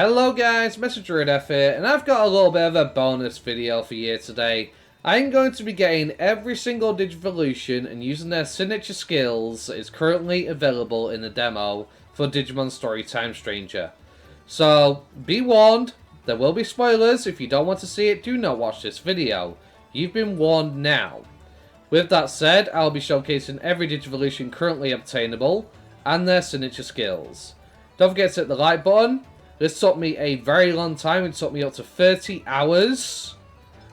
Hello guys, Mr. DruidF here, and I've got a little bit of a bonus video for you today. I'm going to be getting every single Digivolution and using their signature skills that is currently available in the demo for Digimon Storytime Stranger. So, be warned, there will be spoilers. If you don't want to see it, do not watch this video. You've been warned now. With that said, I'll be showcasing every Digivolution currently obtainable and their signature skills. Don't forget to hit the like button. This took me a very long time. It took me up to 30 hours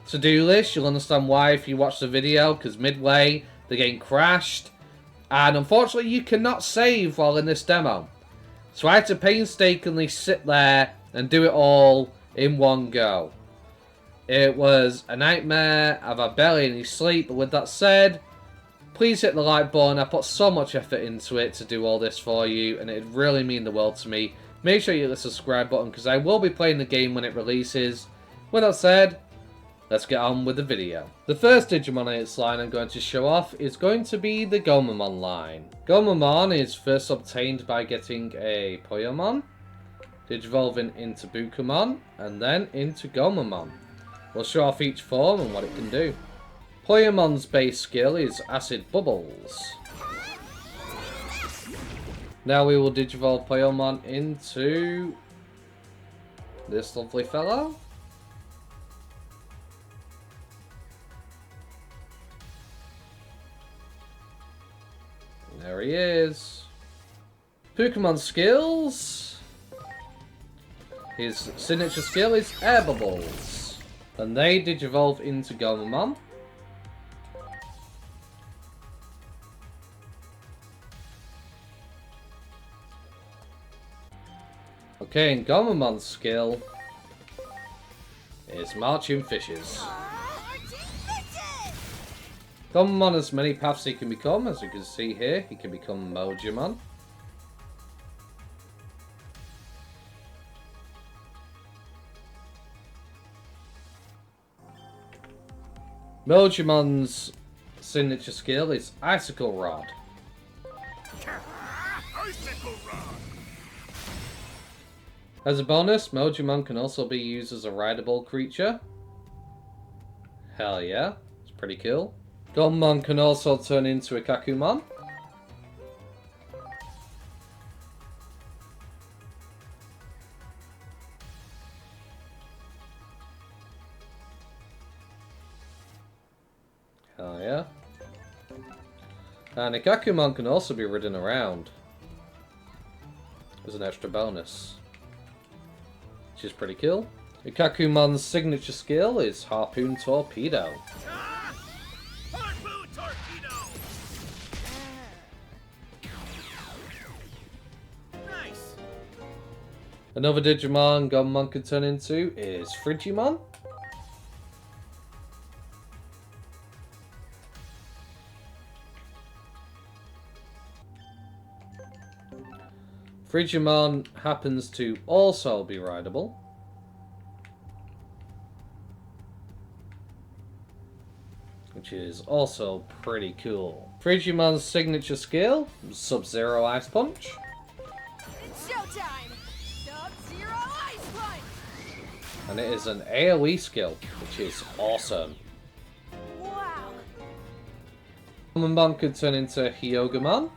to do this. You'll understand why if you watch the video, because midway the game crashed. And unfortunately you cannot save while in this demo. So I had to painstakingly sit there and do it all in one go. It was a nightmare. I've had barely any sleep. But with that said, please hit the like button. I put so much effort into it to do all this for you, and it'd really mean the world to me. Make sure you hit the subscribe button because I will be playing the game when it releases. With that said, let's get on with the video. The first Digimon in its line I'm going to show off is going to be the Gomamon line. Gomamon is first obtained by getting a Poyomon, Digivolving into Bukamon, and then into Gomamon. We'll show off each form and what it can do. Poyomon's base skill is Acid Bubbles. Now we will Digivolve Poyomon into this lovely fellow. There he is. Pokemon skills. His signature skill is Air Bubbles. And they Digivolve into Gomamon. Okay, and Gomamon's skill is Marching Fishes. Gomamon has many paths he can become, as you can see here. He can become MODGAMINYT. MODGAMINYT's signature skill is Icicle Rod. Icicle Rod! As a bonus, MODGAMINYT can also be used as a rideable creature. Hell yeah, it's pretty cool. Gomamon can also turn into a Kakumon. Hell yeah. And a Kakumon can also be ridden around as an extra bonus, which is pretty cool. Ikakumon's signature skill is Harpoon Torpedo. Harpoon Torpedo! Nice! Another Digimon Gomamon can turn into is Frigimon. Frigimon happens to also be rideable. Which is also pretty cool. Frigimon's signature skill, Sub-Zero Ice Punch. It's showtime! Sub-Zero Ice Punch! And it is an AoE skill, which is awesome. Wow! Gomamon could turn into Hyogamon,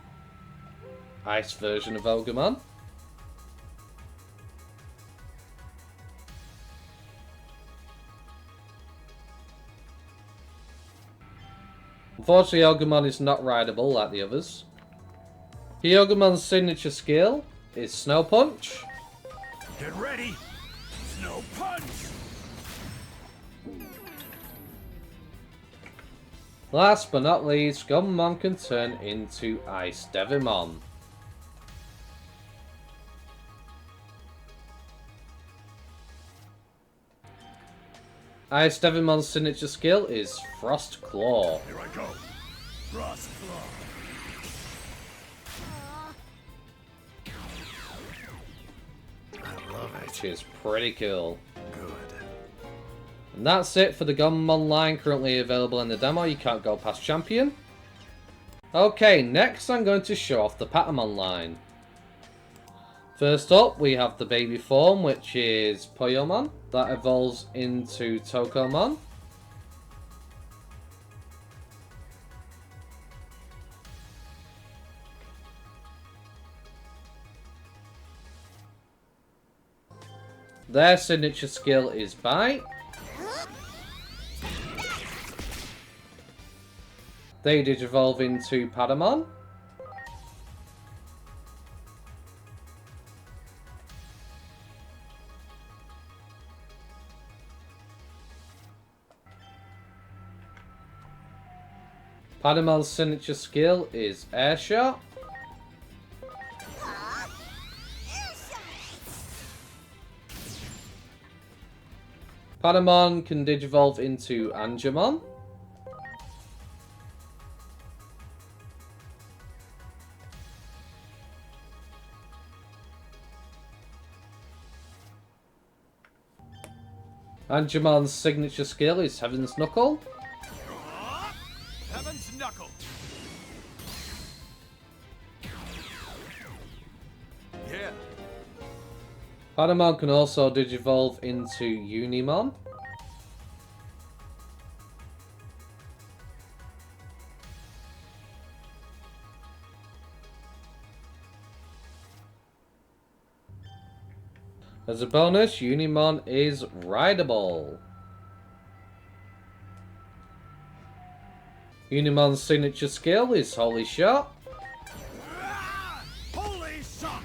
ice version of Ogamon. Unfortunately, Ogamon is not rideable like the others. Hyogamon's signature skill is Snow Punch. Get ready! Snow Punch! Last but not least, Gomamon can turn into Ice Devimon. Ice Devimon's signature skill is Frost Claw. Here I go. Frost Claw. I love it. Which is pretty cool. Good. And that's it for the Gomamon line currently available in the demo. You can't go past Champion. Okay, next I'm going to show off the Patamon line. First up, we have the baby form, which is Poyomon. That evolves into Tokomon. Their signature skill is Bite. They digivolve into Patamon. Padamon's signature skill is Air Shot. Patamon can digivolve into Angemon. Angemon's signature skill is Heaven's Knuckle. Heaven's Knuckle. Yeah. Patamon can also digivolve into Unimon. As a bonus, Unimon is rideable. Unimon's signature skill is Holy Shot. Holy shot!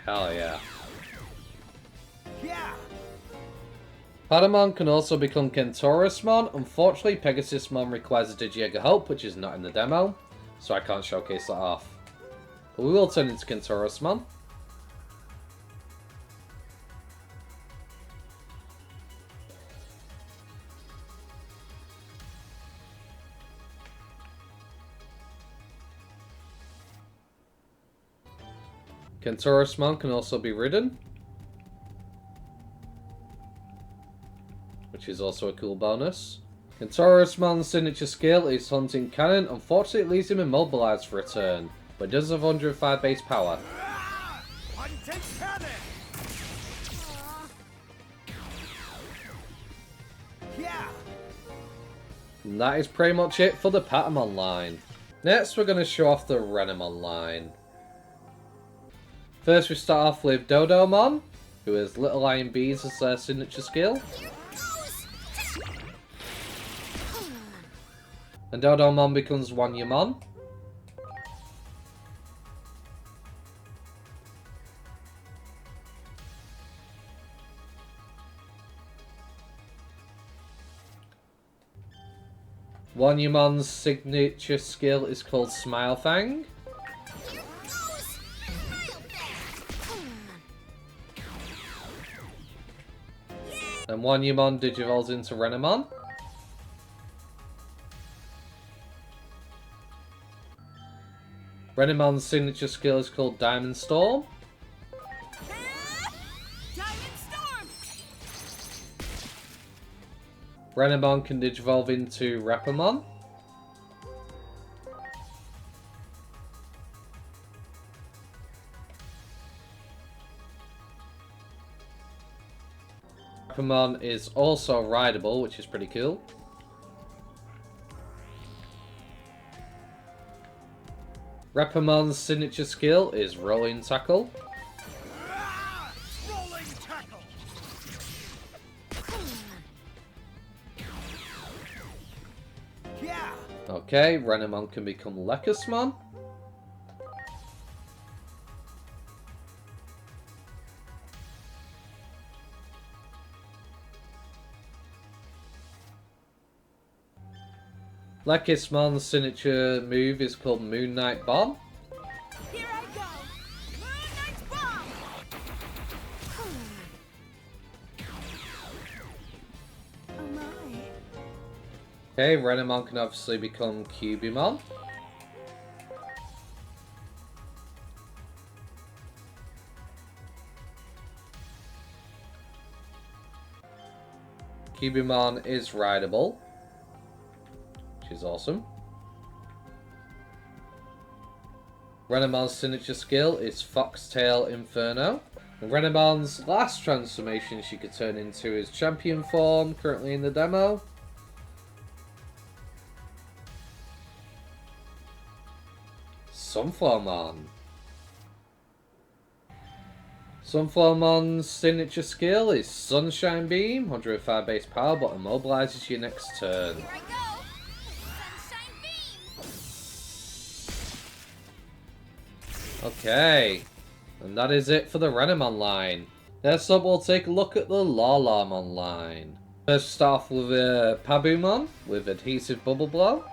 Hell yeah. Yeah. Patamon can also become Kentorusmon. Unfortunately, Pegasusmon requires a Digi-Egg help, which is not in the demo, so I can't showcase that off. But we will turn into Kentorusmon. Kentorusmon can also be ridden, which is also a cool bonus. Kentorusmon's signature skill is Hunting Cannon. Unfortunately, it leaves him immobilized for a turn, but does have 105 base power. Hunting cannon. Yeah. And that is pretty much it for the Patamon line. Next, we're going to show off the Renamon line. First, we start off with Dodomon, who has Little Iron Bees as their signature skill. And Dodomon becomes Wanyamon. Wanyamon's signature skill is called Smile Fang. And Wanyamon digivolves into Renamon. Renamon's signature skill is called Diamond Storm. Diamond Storm! Renamon can digivolve into Rapamon. Rapamon is also rideable, which is pretty cool. Rapamon's signature skill is Rolling Tackle. Rolling tackle. Yeah. Okay, Renamon can become Lekasmon. Lekasmon's signature move is called Moon Knight Bomb. Here I go! Moon Knight's Bomb! Oh my. Okay, Renamon can obviously become Cubimon. Cubimon is rideable, which is awesome. Renemon's signature skill is Foxtail Inferno. And Renemon's last transformation she could turn into is Champion form, currently in the demo. Sunflowmon. Sunflowmon's signature skill is Sunshine Beam, 105 base power, but immobilizes you next turn. Here I go. Sunshine beam. Okay, and that is it for the Renamon line. Next up, we'll take a look at the Lalamon line. First, start off with Pabumon with Adhesive Bubble Blow.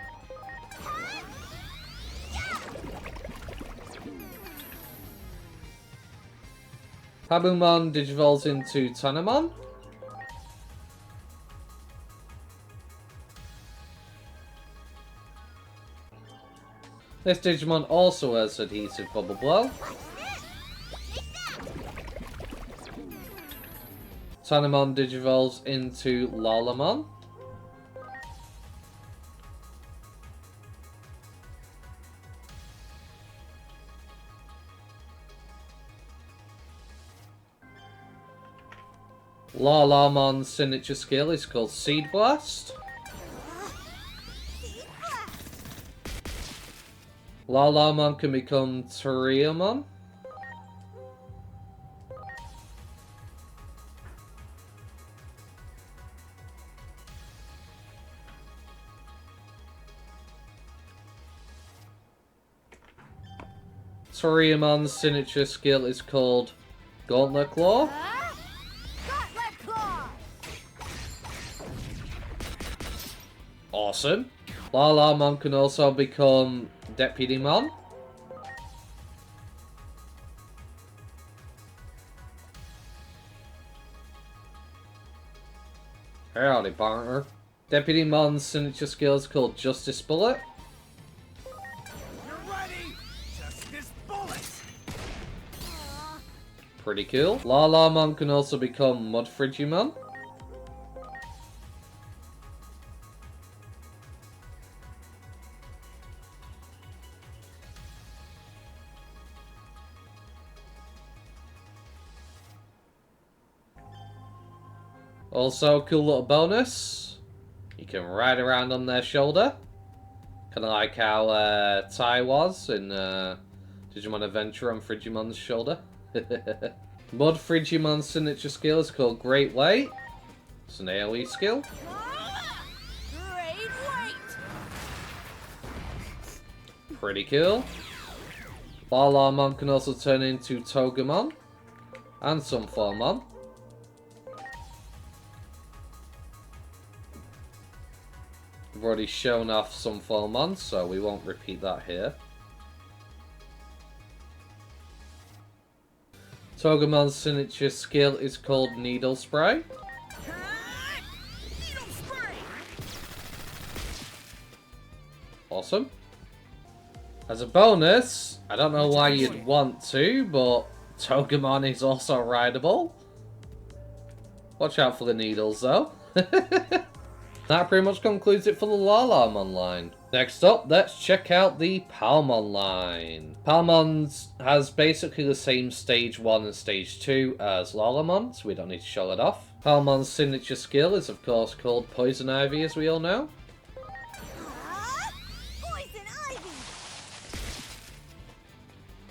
Pabumon digivolves into Tanemon. This Digimon also has Adhesive Bubble Blow. Tanemon digivolves into Lalamon. Lalamon's signature skill is called Seed Blast. Lalamon can become Toriamon. Toriamon's signature skill is called Gauntlet Claw. Gauntlet claw. Awesome. Lalamon can also become Deputymon. Howdy, partner. Deputymon's signature skill is called Justice Bullet. You're ready. Justice bullet. Pretty cool. Lalamon can also become Mudfrigimon. Also, cool little bonus. You can ride around on their shoulder. Kind of like how Tai was in Digimon Adventure on Frigimon's shoulder. Mudfrigimon's signature skill is called Great Weight. It's an AoE skill. Great weight. Pretty cool. Lalamon can also turn into Togemon and Sunflowmon. We've already shown off Sunflowmon, so we won't repeat that here. Togemon's signature skill is called Needle Spray. Needle spray. Awesome. As a bonus, I don't know why you'd want to, but Togemon is also rideable. Watch out for the needles, though. That pretty much concludes it for the Lalamon line. Next up, let's check out the Palmon line. Palmon has basically the same Stage 1 and Stage 2 as Lalamon, so we don't need to show it off. Palmon's signature skill is of course called Poison Ivy, as we all know. Poison ivy.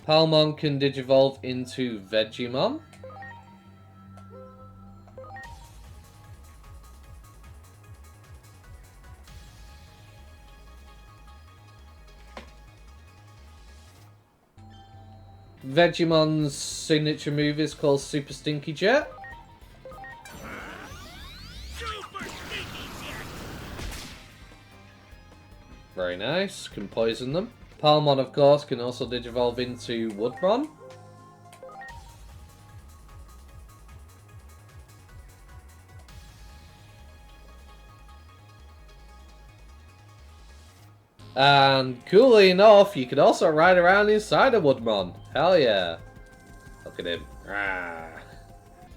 Palmon can digivolve into Vegemon. Vegemon's signature move is called Super Stinky Jet. Super stinky jet. Very nice, can poison them. Palmon, of course, can also digivolve into Woodmon. And coolly enough, you can also ride around inside a Woodmon. Hell yeah. Look at him. Ah.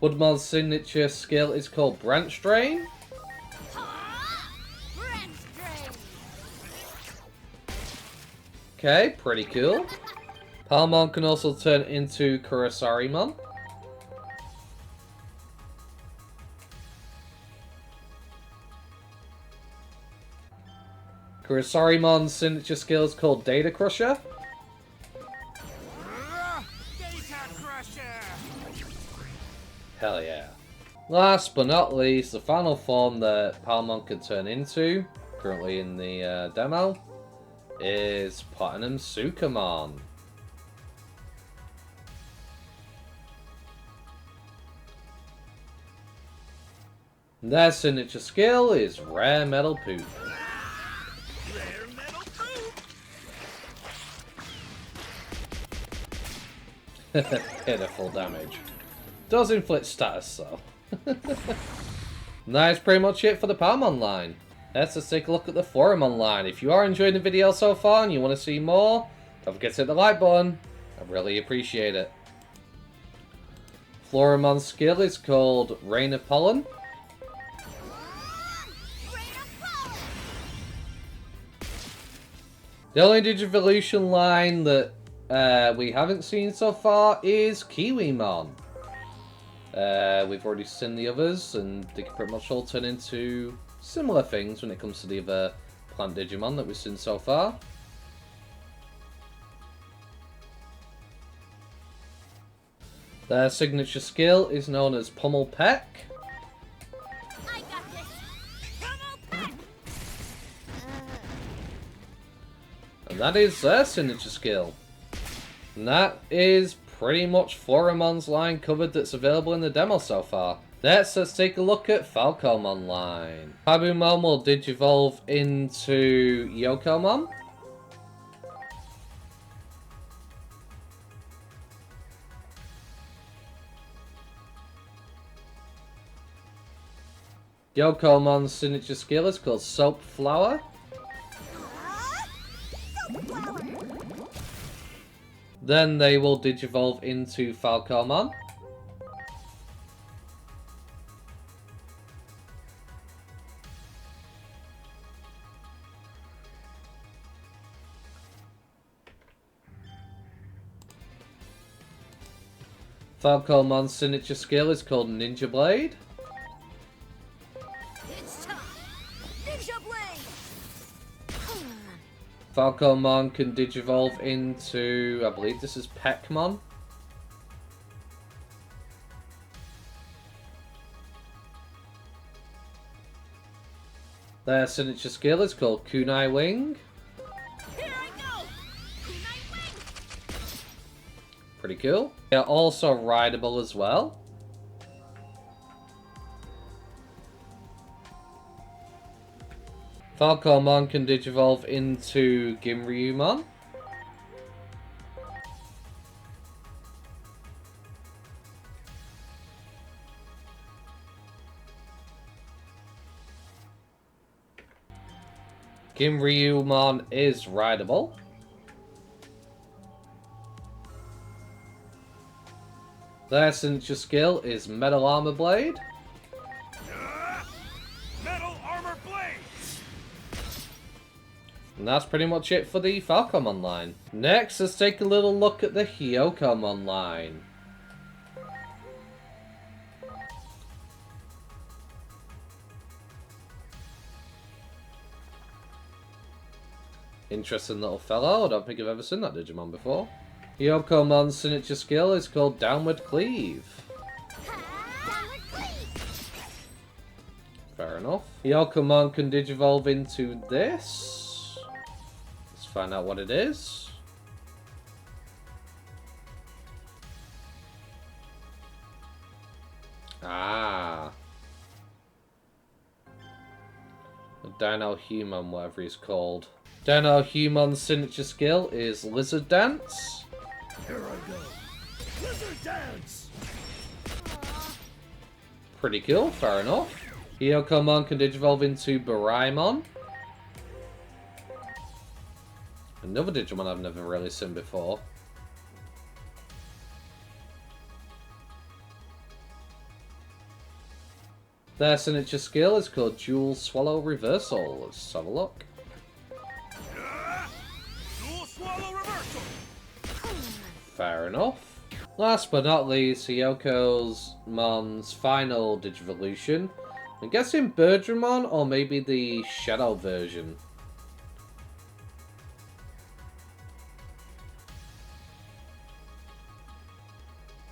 Woodmon's signature skill is called Branch Drain. Branch drain. Okay, pretty cool. Palmon can also turn into Kurosarimon. Kurosarimon's signature skill is called Data Crusher. Data Crusher! Hell yeah. Last but not least, the final form that Palmon can turn into, currently in the demo, is Platinum Sukamon. Their signature skill is Rare Metal Poop. Rare metal poop! Pitiful damage. Does inflict status though. That's pretty much it for the Palmon line. Let's take a look at the Floramon line. If you are enjoying the video so far and you want to see more, don't forget to hit the like button. I really appreciate it. Floramon's skill is called Rain of Pollen. The only Digivolution line that we haven't seen so far is Kiwimon. We've already seen the others, and they can pretty much all turn into similar things when it comes to the other plant Digimon that we've seen so far. Their signature skill is known as Pummel Peck. I got this. Pummel Peck. And that is their signature skill. And that is pretty much Floramon's line covered that's available in the demo so far. Let's take a look at Falcomon line. Pabumon will digivolve into Yokomon. Yokomon's signature skill is called Soap Flower. Then they will digivolve into Falcomon. Falcomon's signature skill is called Ninja Blade. It's time. Ninja Blade. Falcomon can digivolve into, I believe this is Peckmon. Their signature skill is called Kunai Wing. Here I go. Kunai Wing. Pretty cool. They're also rideable as well. Falcomon can digivolve into Ginryumon. Ginryumon is rideable. Their signature skill is Metal Armor Blade. Metal armor blade! And that's pretty much it for the Falcomon line. Next, let's take a little look at the Hyokomon line. Interesting little fellow. I don't think I've ever seen that Digimon before. Hyokomon's signature skill is called Downward Cleave. Downward cleave. Fair enough. Hyokomon can digivolve into this. Let's find out what it is. Ah. The Dino Human, whatever he's called. Dino Human's signature skill is Lizard Dance. Here I go. Lizard dance! Pretty cool, fair enough. Hyokomon can digivolve into Baraimon. Another Digimon I've never really seen before. Their signature skill is called Dual Swallow Reversal. Let's have a look. Dual swallow reversal! Fair enough. Last but not least, Hyoko's Mon's final Digivolution. I'm guessing Birdramon or maybe the Shadow version.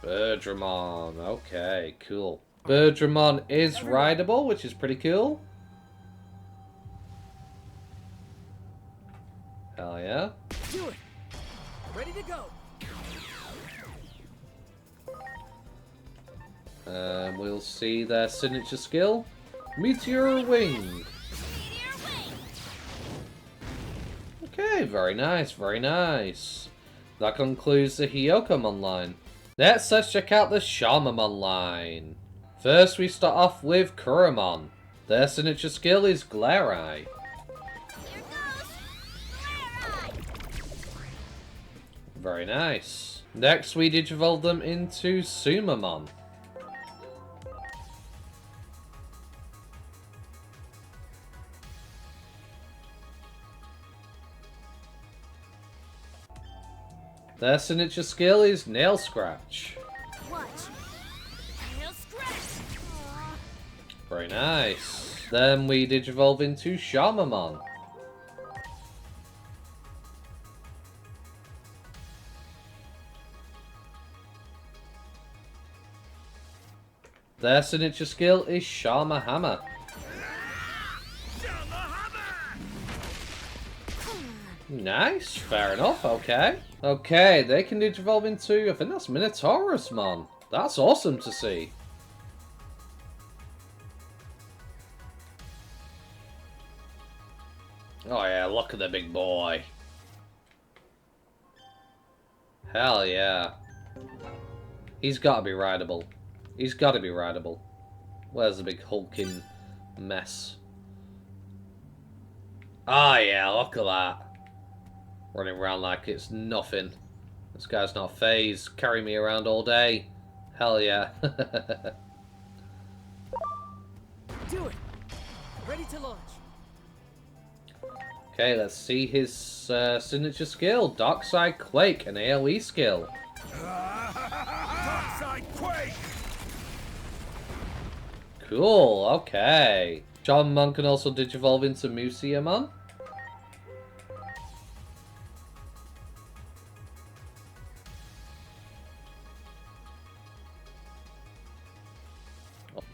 Birdramon, okay, cool. Birdramon is rideable, which is pretty cool. Hell yeah. Do it. Ready to go. We'll see their signature skill. Meteor Wing. Okay, very nice, very nice. That concludes the Hyokomon line. Next, let's check out the Shamamon line. First, we start off with Kuramon. Their signature skill is Glare Eye. Very nice. Next, we digivolve them into Sumamon. Their signature skill is Nail Scratch. Watch. Nail scratch. Very nice. Then we digivolve into Shamamon. Their signature skill is Shama Hammer. Nice, fair enough, okay. Okay, they can digivolve into, I think that's Minotaurusmon. That's awesome to see. Oh yeah, look at the big boy. Hell yeah. He's gotta be rideable. He's gotta be rideable. Where's the big hulking mess? Ah yeah, look at that. Running around like it's nothing. This guy's not phased. Carry me around all day. Hell yeah. Do it. Ready to launch. Okay, let's see his signature skill. Dark Side Quake, an AoE skill. Darkside Quake. Cool, okay. Shamamon can also digivolve into Museumon.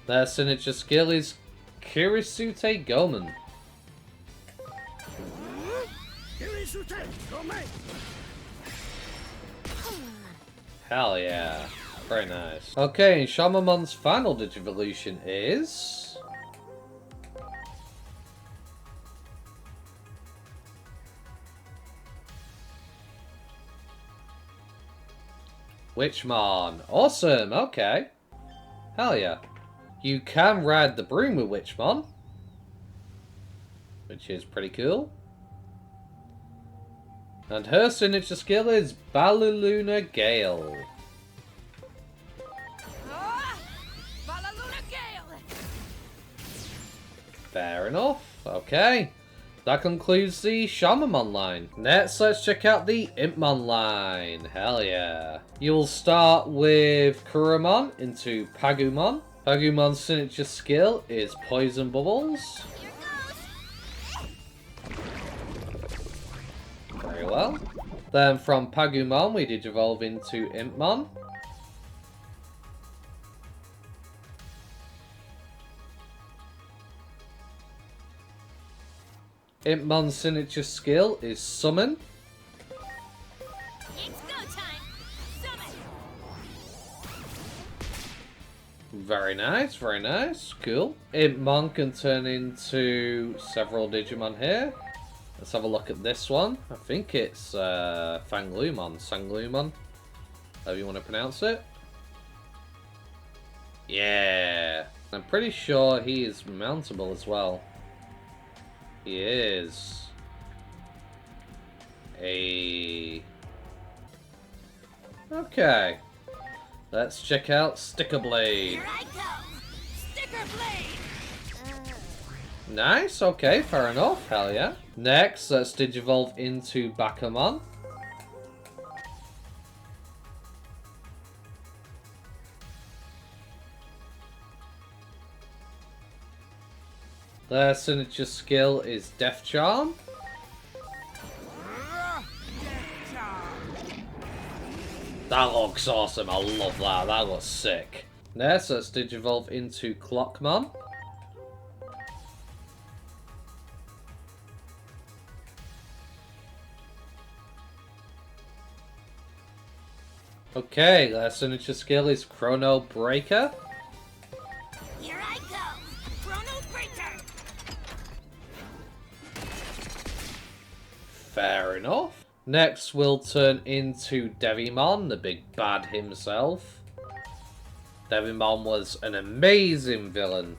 Their signature skill is Kirisute Gomen. Hell yeah. Very nice. Okay, and Shamamon's final Digivolution is... Witchmon. Awesome, okay. Hell yeah. You can ride the broom with Witchmon, which is pretty cool. And her signature skill is Baluluna Gale. Balaluna Gale. Fair enough. Okay. That concludes the Shamamon line. Next, let's check out the Impmon line. Hell yeah. You'll start with Kuramon into Pagumon. Pagumon's signature skill is Poison Bubbles. Very well. Then from Pagumon we digivolve into Impmon. Impmon's signature skill is Summon. It's go time. Summon. Very nice, very nice. Cool. Impmon can turn into several Digimon here. Let's have a look at this one. I think it's Fanglumon, Sanglumon, however you want to pronounce it. Yeah. I'm pretty sure he is mountable as well. He is. Okay. Let's check out Sticker Blade. Here I come. Sticker blade. Nice, okay, fair enough, hell yeah. Next, let's digivolve into Bakamon. Their signature skill is Death Charm. That looks awesome. I love that. That looks sick. Next, let's Digivolve into Clockmon. Okay, their signature skill is Chrono Breaker. Here I go. Chrono Breaker. Fair enough. Next, we'll turn into Digimon, the big bad himself. Digimon was an amazing villain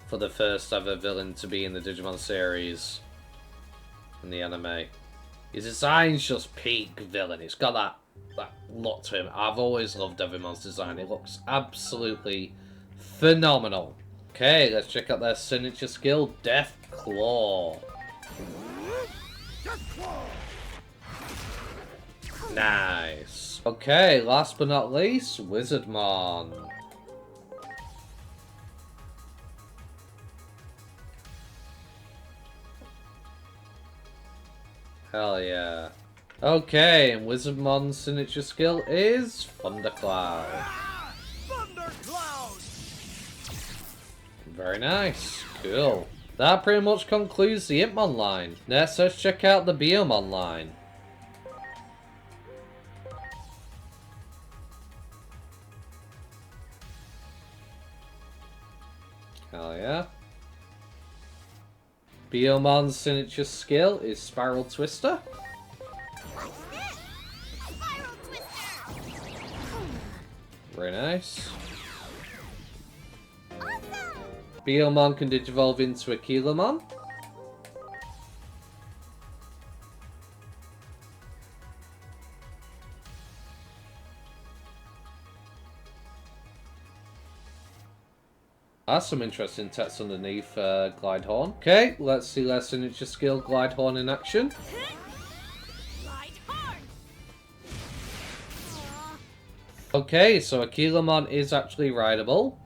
for the first ever villain to be in the Digimon series in the anime. His design's just peak villain. It's got that look to him. I've always loved Digimon's design. It looks absolutely phenomenal. Okay, let's check out their signature skill, Death Claw. Death Claw! Nice. Okay, last but not least, Wizardmon. Hell yeah. Okay, and Wizardmon's signature skill is Thundercloud. Ah! Thundercloud! Very nice. Cool. That pretty much concludes the Impmon line. Next, let's check out the Biomon line. Hell yeah. Biomon's signature skill is Spiral Twister. What's this? Spiral Twister. Very nice. Awesome. Biomon can digivolve into Aquilomon. That's some interesting text underneath Glidehorn. Okay, let's see their signature skill, Glidehorn in action. Glide hard. Okay, so Aquilomon is actually rideable.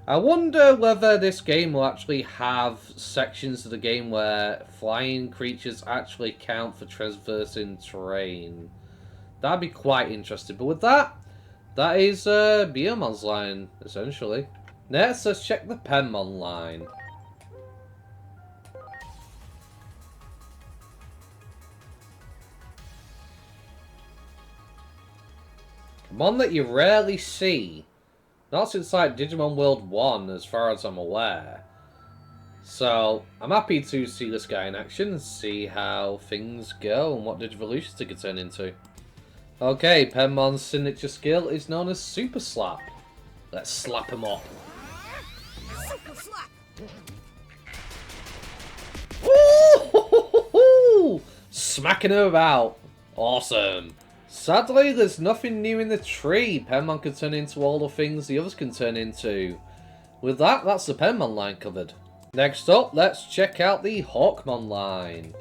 I wonder whether this game will actually have sections of the game where flying creatures actually count for traversing terrain. That'd be quite interesting. But with that, that is Biomon's line, essentially. Next, let's check the Penmon line. One that you rarely see. Not since like Digimon World 1, as far as I'm aware. So, I'm happy to see this guy in action and see how things go and what Digivolutions it could turn into. Okay, Penmon's signature skill is known as Super Slap. Let's slap him up. Super slap. Ooh! Smacking him about. Awesome. Sadly, there's nothing new in the tree. Penmon can turn into all the things the others can turn into. With that, that's the Penmon line covered. Next up, let's check out the Hawkmon line.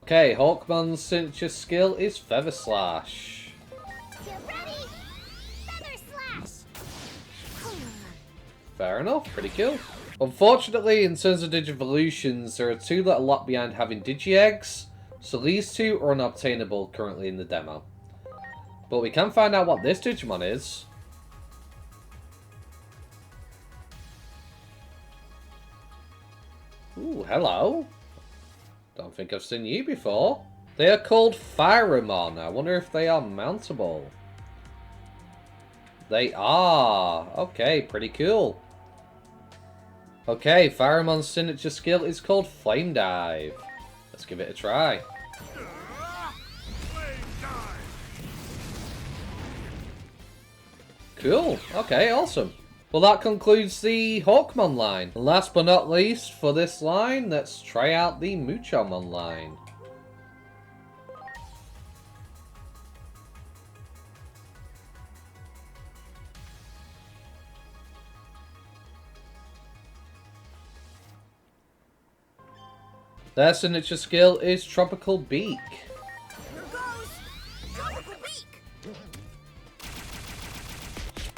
Okay, Hawkmon's signature skill is Feather Slash. Get ready. Feather slash. Fair enough, pretty cool. Unfortunately, in terms of Digivolutions, there are two that are locked behind having Digi-Eggs, so these two are unobtainable currently in the demo. But we can find out what this Digimon is. Ooh, hello. Don't think I've seen you before. They are called Phyramon. I wonder if they are mountable. They are. Okay, pretty cool. Okay, Phyramon's signature skill is called Flame Dive. Let's give it a try. Flame dive! Cool. Okay, awesome. Well, that concludes the Hawkmon line. And last but not least, for this line, let's try out the Muchomon line. Their signature skill is Tropical Beak.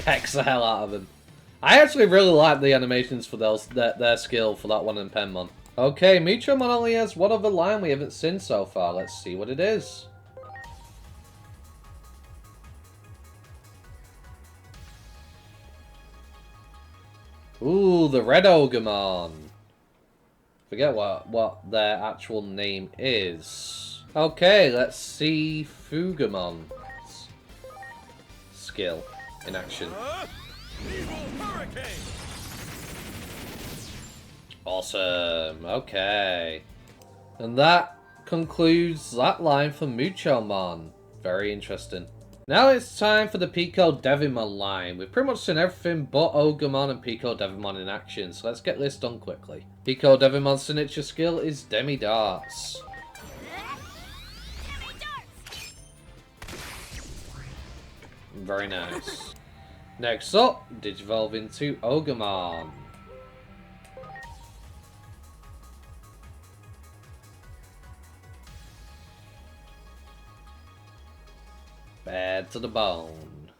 Pecks the hell out of him. I actually really like the animations for their skill for that one in Penmon. Okay, Muchomon only has one other line we haven't seen so far. Let's see what it is. Ooh, the Red Ogamon. Forget what their actual name is. Okay, let's see Fugamon's skill in action. Evil hurricane. Awesome. Okay. And that concludes that line for Muchomon. Very interesting. Now it's time for the Pico Devimon line. We've pretty much seen everything but Ogamon and Pico Devimon in action, so let's get this done quickly. Pico Devimon's signature skill is Demi Darts. Very nice. Next up, Digivolve into Ogamon. Bad to the bone.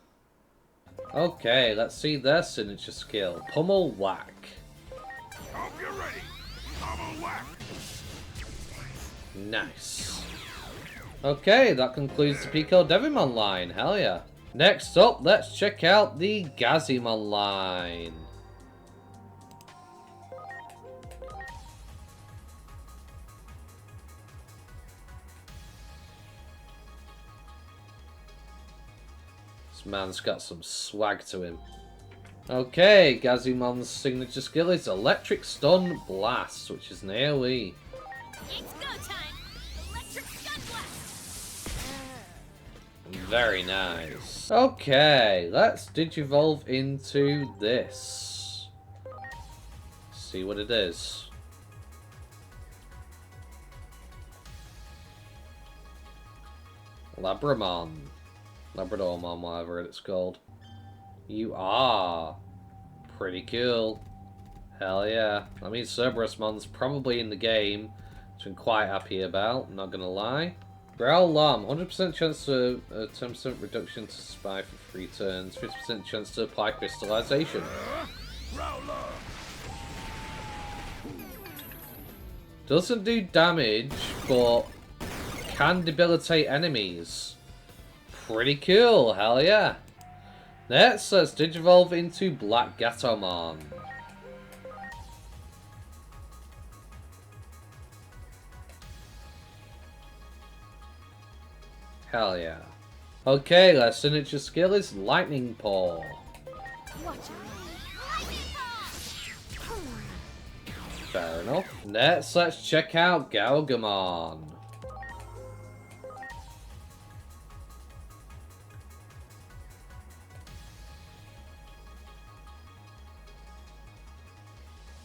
Okay, let's see their signature skill. Pummel Whack. Hope you're ready. Pummel whack. Nice. Okay, that concludes the Pico Devimon line. Hell yeah. Next up, let's check out the Gazimon line. This man's got some swag to him. Okay, Gazimon's signature skill is Electric Stun Blast, which is an AoE. It's go time! Electric Stun Blast! Very nice. Okay, let's Digivolve into this. See what it is. Labramon. Labradormon, whatever it's called. You are pretty cool. Hell yeah. I mean, Cerberusmon's probably in the game, which I'm quite happy about, I'm not gonna lie. Growlom, 100% chance to 10% reduction to spy for 3 turns, 50% chance to apply crystallization. Doesn't do damage, but can debilitate enemies. Pretty cool, hell yeah. Next, let's Digivolve into Black Gatomon. Hell yeah. Okay, our signature skill is Lightning Paw. Watch it. Fair enough. Next, let's check out Galgamon.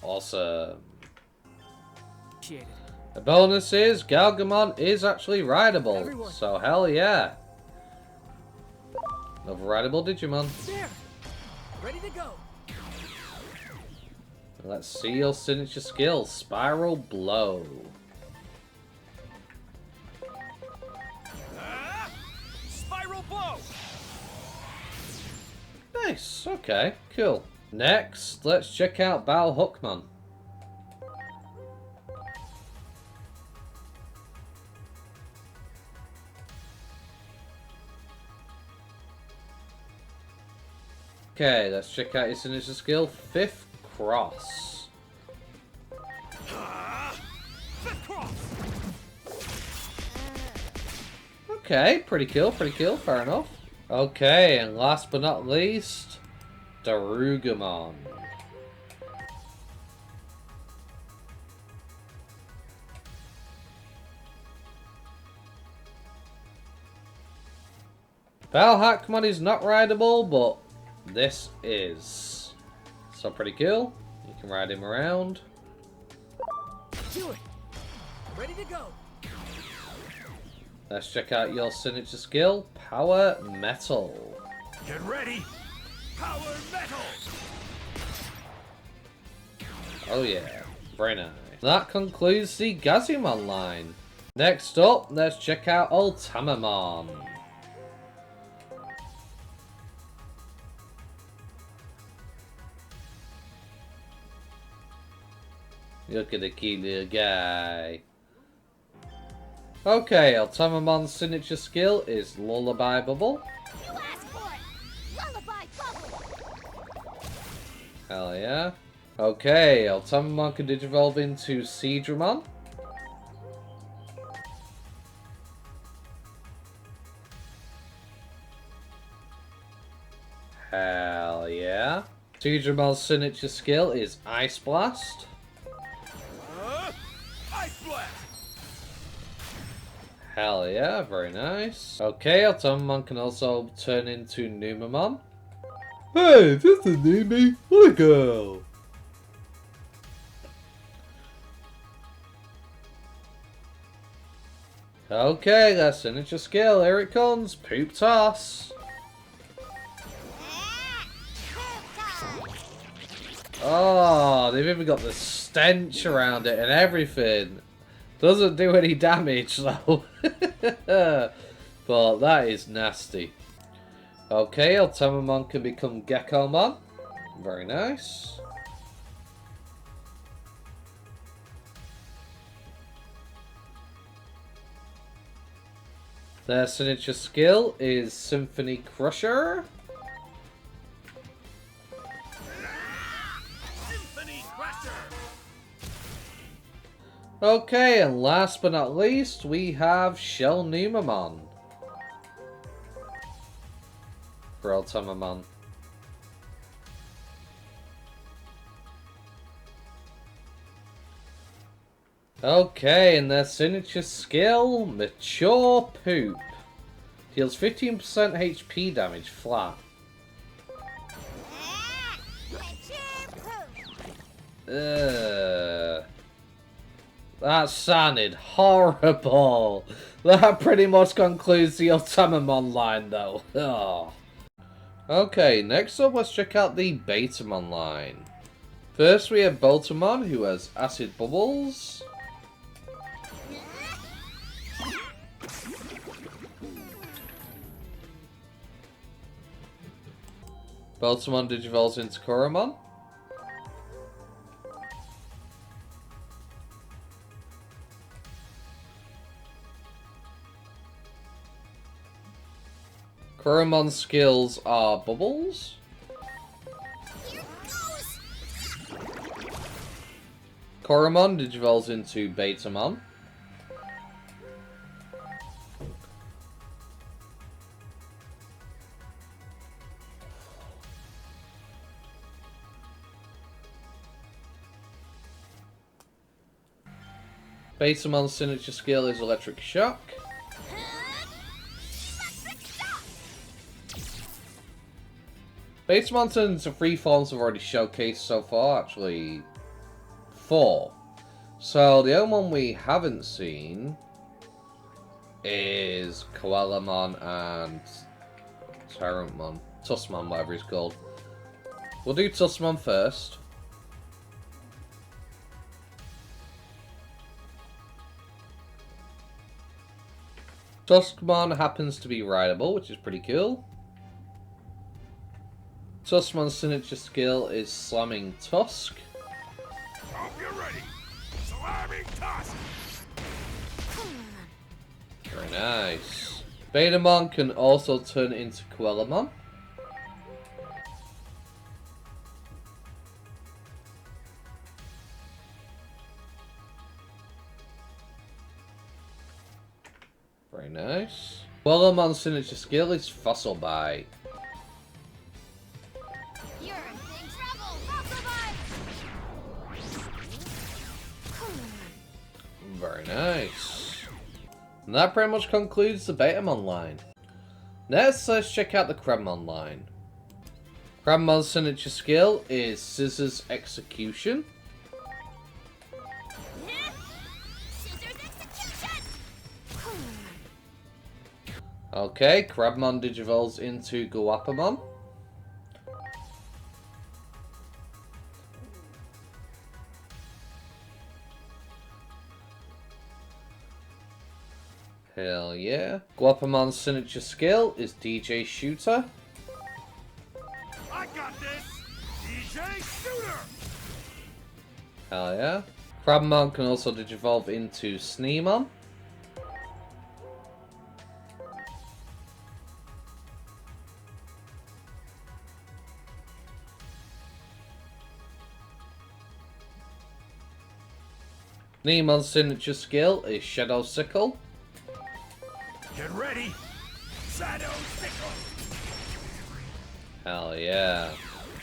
Awesome. The bonus is Galgamon is actually rideable, so hell yeah. Another rideable Digimon. There. Ready to go. Let's see your signature skill, Spiral Blow. Spiral blow. Nice, okay, cool. Next, let's check out Bal Hookmon. Okay, let's check out his signature skill, Fifth Cross. Fifth cross. Okay, pretty cool, fair enough. Okay, and last but not least, Darugamon. Balhackmon is not rideable, but this is. So pretty cool. You can ride him around. Do it. Ready to go. Let's check out your signature skill, Power Metal. Get ready. Power metal. Oh yeah, very nice. That concludes the Gazimon line. Next up, let's check out Ultamamon. Look at the cute little guy. Okay, Ultimamon's signature skill is Lullaby Bubble. You asked for it! Lullaby bubble! Hell yeah. Okay, Ultimamon can digivolve into Seedramon. Hell yeah. Seedramon's signature skill is Ice Blast. Ice blast. Hell yeah, very nice. Okay, Ultimamon can also turn into Numamon. Hey, this is Numi. What a girl. Okay, that's signature skill. Here it comes. Poop Toss. Oh, they've even got the stench around it and everything. Doesn't do any damage though. But that is nasty. Okay, Ultimamon can become Geckomon. Very nice. Their signature skill is Symphony Crusher. Symphony crusher. Okay, and last but not least, we have Shell Numamon. For Ultimamon. Okay, and their signature skill, Mature Poop. Deals 15% HP damage flat. That sounded horrible. That pretty much concludes the Ultimamon line though. Oh. Okay, next up let's check out the Betamon line. First we have Boltamon, who has Acid Bubbles. Boltamon digivolves into Koromon. Koromon's skills are Bubbles. Koromon digivolves into Betamon. Betamon's signature skill is Electric Shock. Betamon turns into 3 forms I've already showcased so far, actually 4. So the only one we haven't seen is Koalamon and Tyrantmon. Tussmon, whatever he's called. We'll do Tussmon first. Tuskmon happens to be rideable, which is pretty cool. Tuskmon's signature skill is Slamming Tusk. Hope you're ready. Slamming tusk. Very nice. Betamon can also turn into Quellamon. Very nice. Quellamon's signature skill is Fossil Bite. You're in trouble! Fossil bite! Very nice. And that pretty much concludes the Betamon line. Next, let's check out the Crabmon line. Crabmon's signature skill is Scissors Execution. Scissors execution! Okay, Crabmon digivolves into Guapamon. Hell yeah. Guapamon's signature skill is DJ Shooter. I got this. DJ Shooter. Hell yeah. Crabmon can also digivolve into Sneemon. Sneemon's signature skill is Shadow Sickle. Get ready. Shadow Sickle. Hell yeah.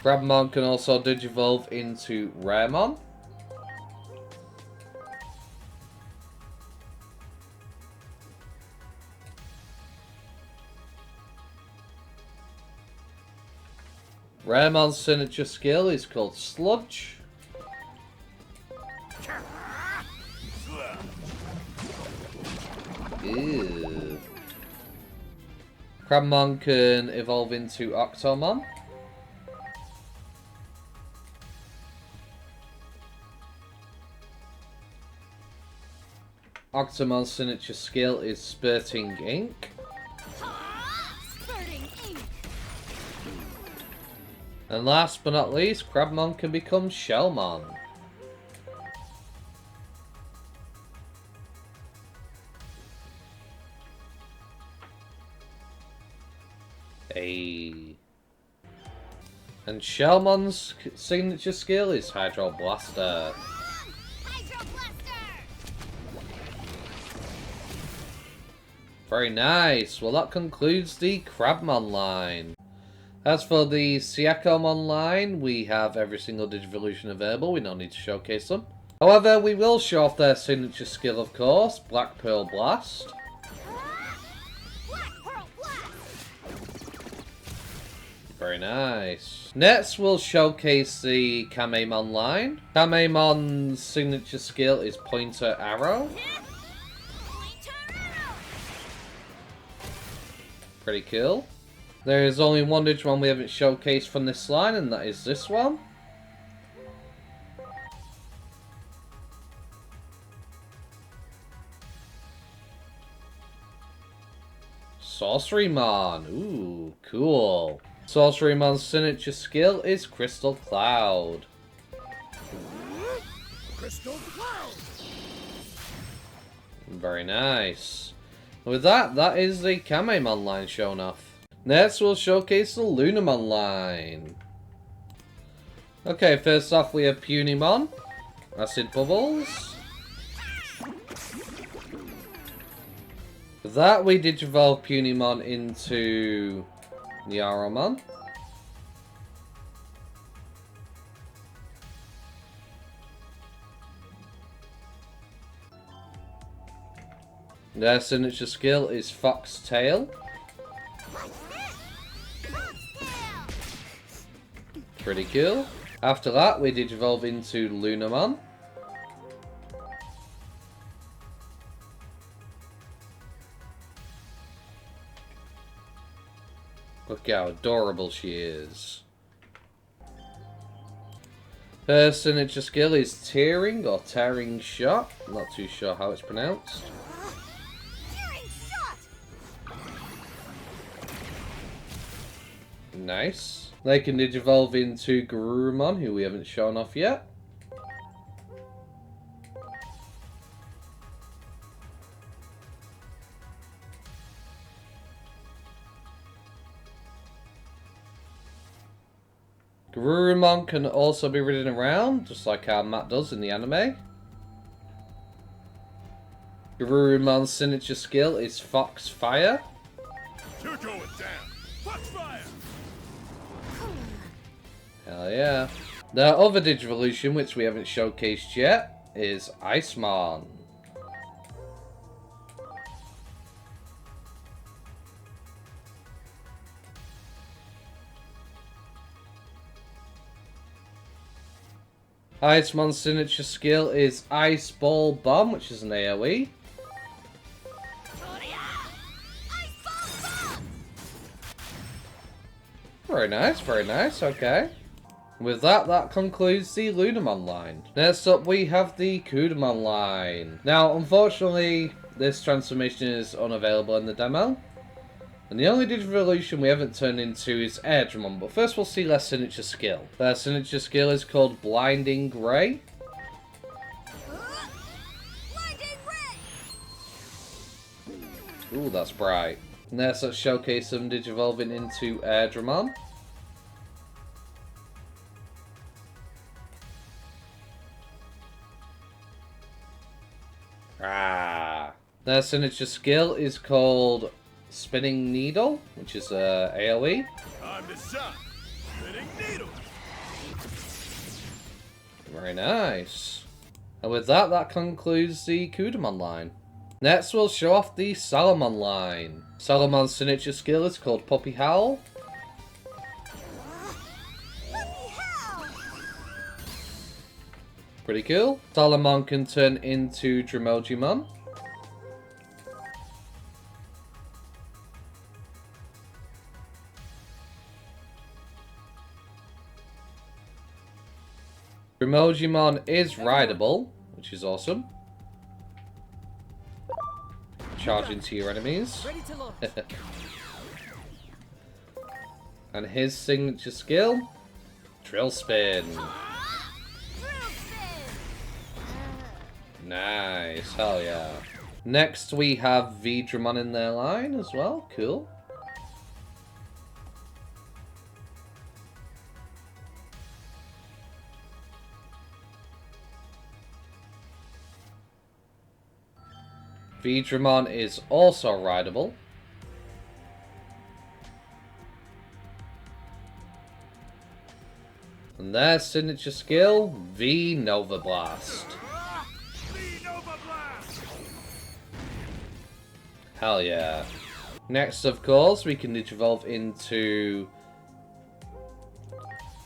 Crabmon can also digivolve into Raremon. Raremon's signature skill is called Sludge. Ew. Crabmon can evolve into Octomon. Octomon's signature skill is Spurting Ink. Spurting ink. And last but not least, Crabmon can become Shellmon. Hey. And Shellmon's signature skill is Hydro Blaster. Hydro Blaster. Very nice. Well, that concludes the Crabmon line. As for the Siakomon line, we have every single Digivolution available. We don't need to showcase them. However, we will show off their signature skill, of course, Black Pearl Blast. Black Pearl Blast. Very nice. Next, we'll showcase the Kamemon line. Kamemon's signature skill is Pointer Arrow. Pointer arrow. Pretty cool. There is only one Digimon we haven't showcased from this line, and that is this one. Sorcerymon. Ooh, cool. Sorcerymon's signature skill is Crystal Cloud. Crystal Cloud. Very nice. With that, that is the Kamemon line shown off. Next, we'll showcase the Lunamon line. Okay, first off, we have Punimon. Acid Bubbles. With that, we digivolve Punimon into Yaromon. Their signature skill is Foxtail. Pretty cool. After that, we digivolve into Lunamon. Look how adorable she is. Her signature skill is Tearing or Tearing Shot. I'm not too sure how it's pronounced. Tearing shot. Nice. They can digivolve into Garurumon, who we haven't shown off yet. Garurumon can also be ridden around, just like how Matt does in the anime. Garurumon's signature skill is Fox Fire. You're going down. Foxfire. Hell yeah. Their other Digivolution, which we haven't showcased yet, is Icemon. Icemon's signature skill is Ice Ball Bomb, which is an AoE. Very nice, okay. With that, that concludes the Lunamon line. Next up, we have the Kudamon line. Now, unfortunately, this transformation is unavailable in the demo. And the only Digivolution we haven't turned into is Airdramon, but first we'll see their signature skill. Their signature skill is called Blinding Grey. Ooh, that's bright. Next, let's showcase them Digivolving into Airdramon. Their signature skill is called Spinning Needle, which is AoE. Time to shine. Spinning needle. Very nice. And with that, that concludes the Kudamon line. Next, we'll show off the Salamon line. Salamon's signature skill is called Puppy Howl. Pretty cool. Salamon can turn into Digimon. Digimon is rideable, which is awesome. Charge into your enemies. Ready to launch. And his signature skill, Drill Spin. Nice, hell yeah. Next we have Digimon in their line as well, cool. Digimon is also rideable. And their signature skill, V Nova Blast. Hell yeah. Next, of course, we can Digivolve into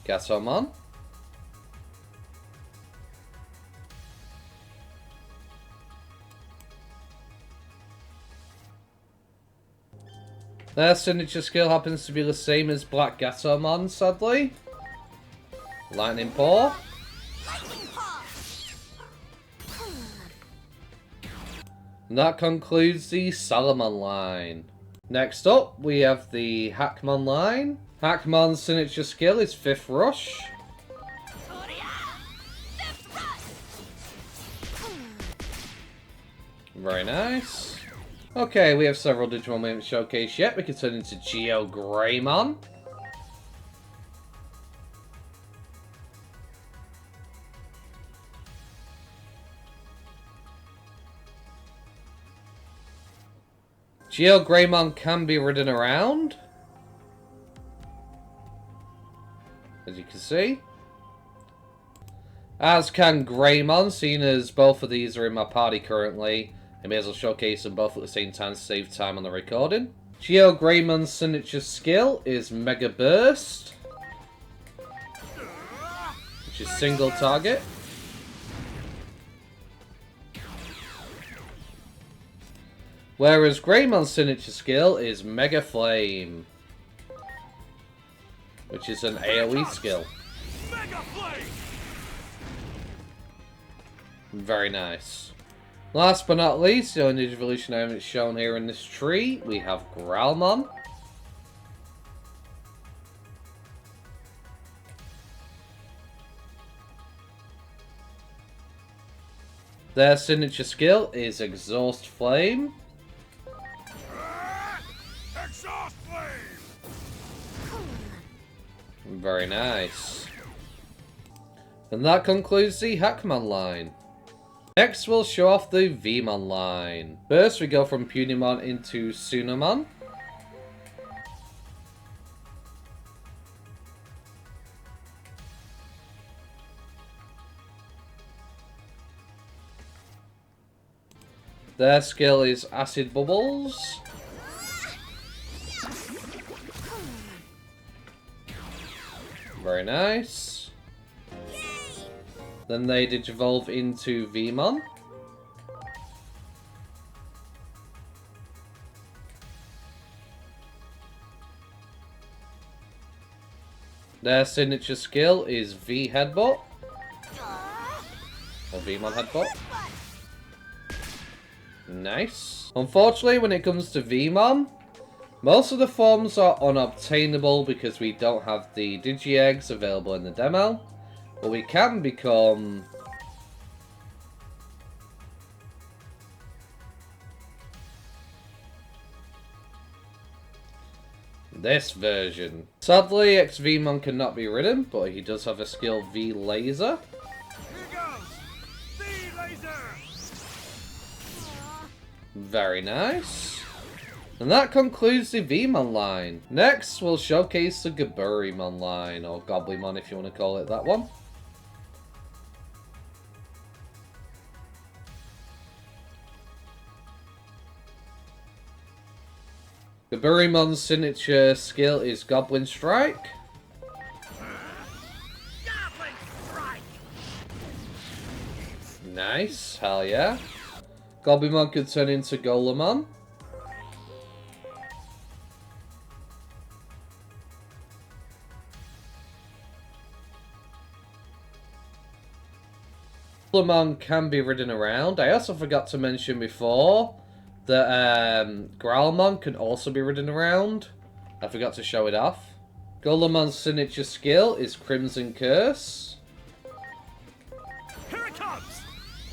Gatomon. Their signature skill happens to be the same as Black Gatomon, sadly. Lightning Paw. And that concludes the Salamon line. Next up, we have the Hackmon line. Hackmon's signature skill is Fifth Rush. Very nice. Okay, we have several Digimon we haven't showcased yet. We can turn into Greymon. Greymon can be ridden around, as you can see. As can Greymon, seeing as both of these are in my party currently. I may as well showcase them both at the same time to save time on the recording. Greymon's signature skill is Mega Burst, which is single target. Whereas Greymon's signature skill is Mega Flame, which is an AoE skill. Mega Flame. Very nice. Last but not least, the only Digivolution I haven't shown here in this tree, we have Growlmon. Their signature skill is Exhaust Flame. Exhaust flame. Very nice. And that concludes the Hackmon line. Next, we'll show off the Vmon line. First, we go from Punimon into Sunamon. Their skill is Acid Bubbles. Very nice. Then they Digivolve into Vmon. Their signature skill is V Headbutt. Or Vmon Headbutt. Nice. Unfortunately, when it comes to Vmon, most of the forms are unobtainable because we don't have the Digi-Eggs available in the demo. But we can become this version. Sadly, XVmon cannot be ridden, but he does have a skill V Laser. Here goes. The laser. Very nice. And that concludes the Vmon line. Next, we'll showcase the Gaburimon line, or Goblimon if you want to call it that one. Gaburimon's signature skill is Goblin Strike. Goblin strike. Nice, hell yeah. Goblimon could turn into Golemon. Golemon can be ridden around. I also forgot to mention before that Growlmon can also be ridden around. I forgot to show it off. Golemon's signature skill is Crimson Curse. Here it comes.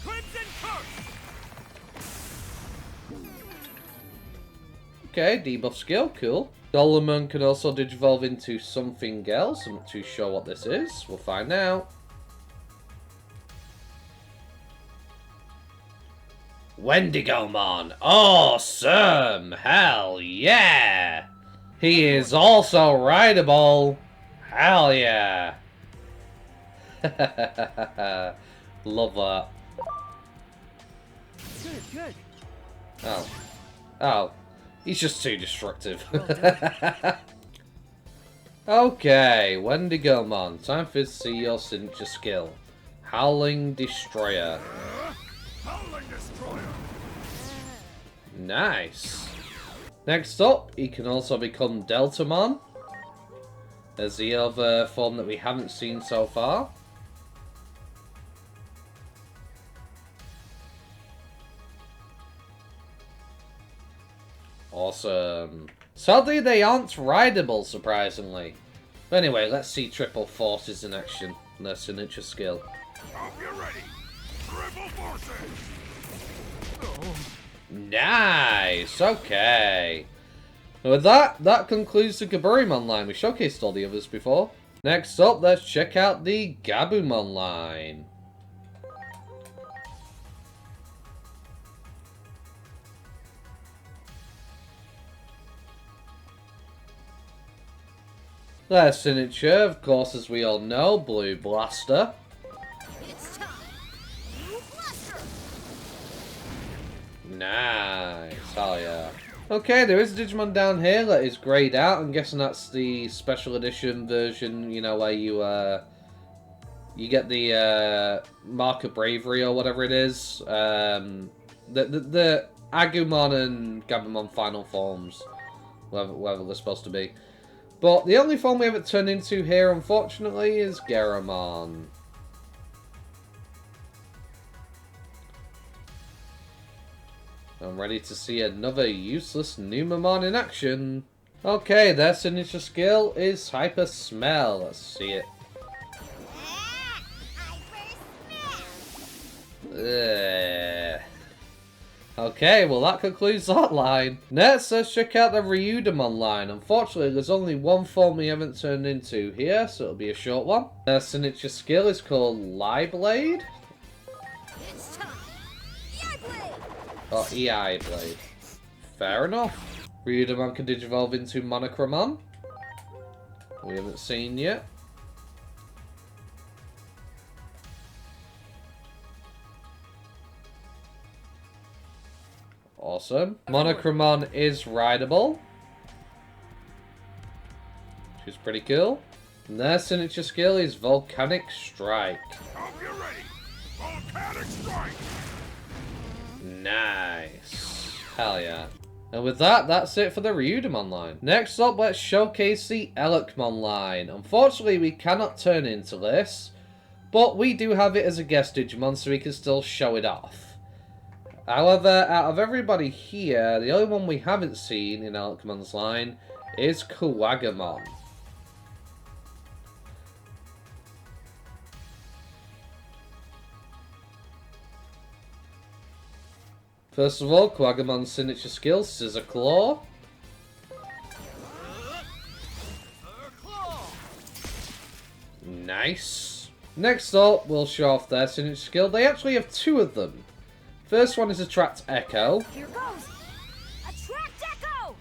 Crimson curse. Okay, debuff skill, cool. Golemon can also digivolve into something else. I'm not too sure what this is. We'll find out. Wendigomon, awesome! Hell yeah! He is also rideable. Hell yeah! Love that. Good, good. Oh. Oh. He's just too destructive. Okay, Wendigomon. Time for you to see your signature skill. Howling Destroyer. Howling destroyer. Nice. Next up, he can also become Deltamon. As the other form that we haven't seen so far. Awesome. Sadly, they aren't rideable, surprisingly. But anyway, let's see Triple Forces in action. And their signature skill. Hope you're ready. Triple forces. Nice! Okay. With that concludes the Gaburimon line. We showcased all the others before. Next up, let's check out the Gabumon line. Their signature, of course, as we all know, Blue Blaster. It's time. Blue Blaster. Nice, hell yeah. Okay, there is a Digimon down here that is greyed out. I'm guessing that's the special edition version, you know, where you get the Mark of Bravery or whatever it is. The Agumon and Gabumon final forms, whatever they're supposed to be. But the only form we haven't turned into here, unfortunately, is Garurumon. I'm ready to see another useless Numamon in action. Okay, their signature skill is Hyper Smell. Let's see it. Ugh. Okay, well that concludes that line. Next, let's check out the Ryudamon line. Unfortunately, there's only one form we haven't turned into here, so it'll be a short one. Their signature skill is called Lie Blade. It's time. EI Blade. Or EI Blade. Fair enough. Ryudamon can digivolve into Monochromon. We haven't seen yet. Awesome. Monochromon is rideable, which is pretty cool. And their signature skill is Volcanic Strike. Hope you're ready. Volcanic strike. Nice. Hell yeah. And with that, that's it for the Ryudamon line. Next up, let's showcase the Elecmon line. Unfortunately, we cannot turn into this, but we do have it as a guest Digimon, so we can still show it off. However, out of everybody here, the only one we haven't seen in Elecmon's line is Kuwagamon. First of all, Kuwagamon's signature skill, Scissor Claw. Nice. Next up, we'll show off their signature skill. They actually have 2 of them. First one is Attract Echo. Here goes. Attract Echo.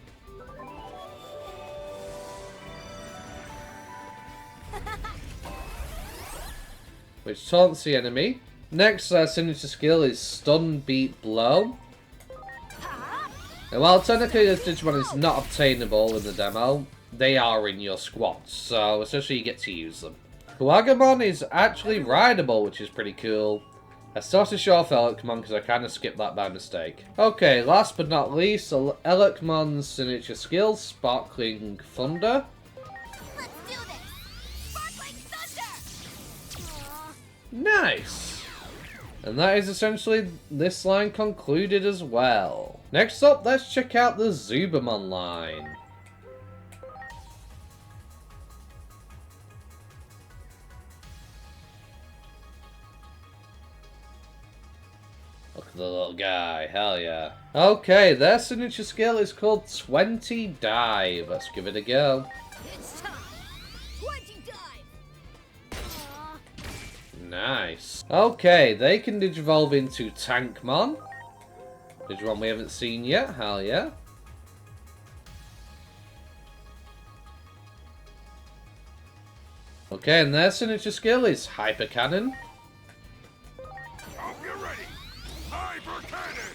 Which taunts the enemy. Next, their signature skill is Stun, Beat, Blow. And while technically this Digimon is not obtainable in the demo, they are in your squad, so essentially you get to use them. Kuwagamon is actually rideable, which is pretty cool. I still have to show off Electmon because I kind of skipped that by mistake. Okay, last but not least, Electmon's signature skill, Sparkling Thunder. Let's do this. Sparkling thunder. Aw. Nice! And that is essentially this line concluded as well. Next up, let's check out the Zubamon line. Look at the little guy, hell yeah. Okay, their signature skill is called 20 Dive. Let's give it a go. It's time. 20 dive. Aw. Nice. Okay, they can digivolve into Tankmon. Digimon we haven't seen yet, hell yeah. Okay, and their signature skill is Hyper Cannon. Hope you're ready. Hyper cannon.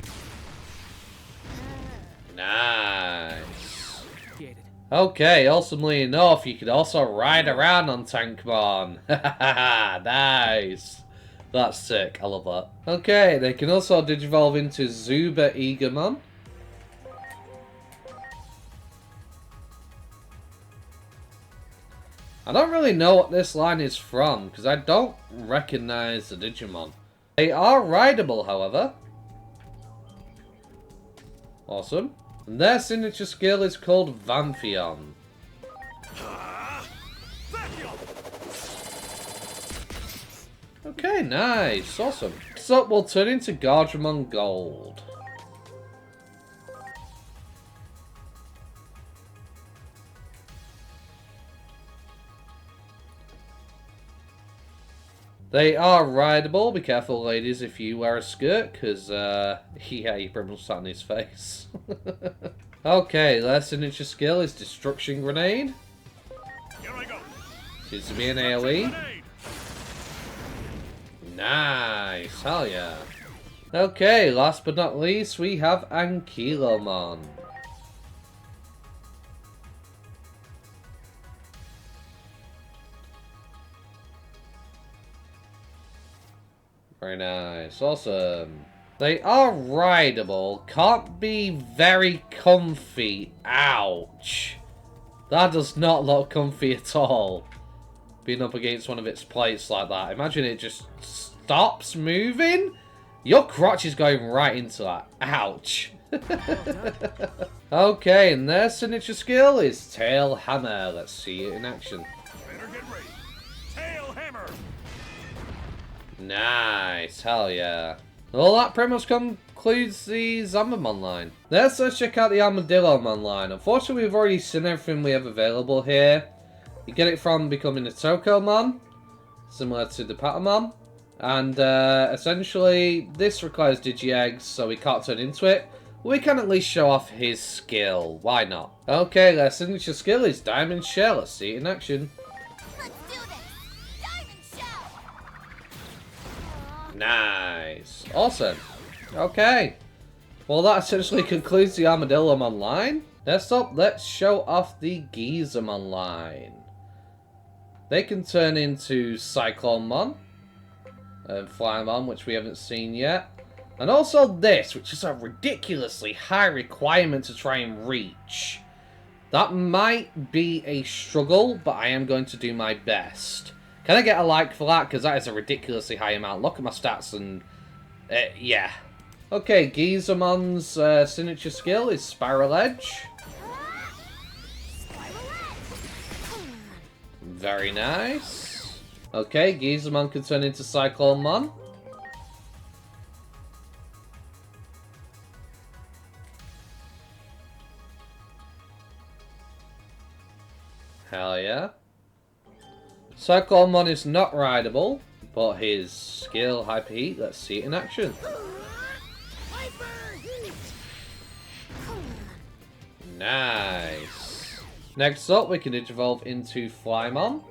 Nice. Okay, awesomely enough, you could also ride around on Tankmon. Nice. That's sick, I love that. Okay, they can also digivolve into Zuba Eagomon. I don't really know what this line is from, because I don't recognize the Digimon. They are rideable, however. Awesome. And their signature skill is called Vamphion. Okay, nice. Awesome. Next up, we'll turn into Gargemon Gold. They are rideable. Be careful, ladies, if you wear a skirt, because, yeah, you pretty much sat on his face. Okay, their signature skill is Destruction Grenade. Here I go. Seems to be an AoE. Nice, hell yeah. Okay, last but not least, we have Ankylomon. Very nice, awesome. They are rideable, can't be very comfy. Ouch. That does not look comfy at all. Being up against one of its plates like that. Imagine it just stops moving. Your crotch is going right into that. Ouch. Okay, and their signature skill is Tail Hammer. Let's see it in action. Better get ready. Tail hammer. Nice, hell yeah. Well, that pretty much concludes the Zambamon line. Let's check out the Armadillomon line. Unfortunately, we've already seen everything we have available here. You get it from becoming a Tokomon, similar to the Patamon. And essentially, this requires Digi-Eggs, so we can't turn into it. We can at least show off his skill. Why not? Okay, their signature skill is Diamond Shell. Let's see it in action. Let's do this. Diamond shell. Aw. Nice. Awesome. Okay. Well, that essentially concludes the Armadillomon line. Next up, let's show off the Gizamon line. They can turn into Cyclonemon and Flymon, which we haven't seen yet. And also this, which is a ridiculously high requirement to try and reach. That might be a struggle, but I am going to do my best. Can I get a like for that? Because that is a ridiculously high amount. Look at my stats and... yeah. Okay, Gizamon's signature skill is Spiral Edge. Very nice. Okay, Gizamon can turn into Cyclonemon. Hell yeah. Cyclomon is not rideable, but his skill Hyper Heat, let's see it in action. Hyper Heat! Nice. Next up, we can Digivolve into Flymon.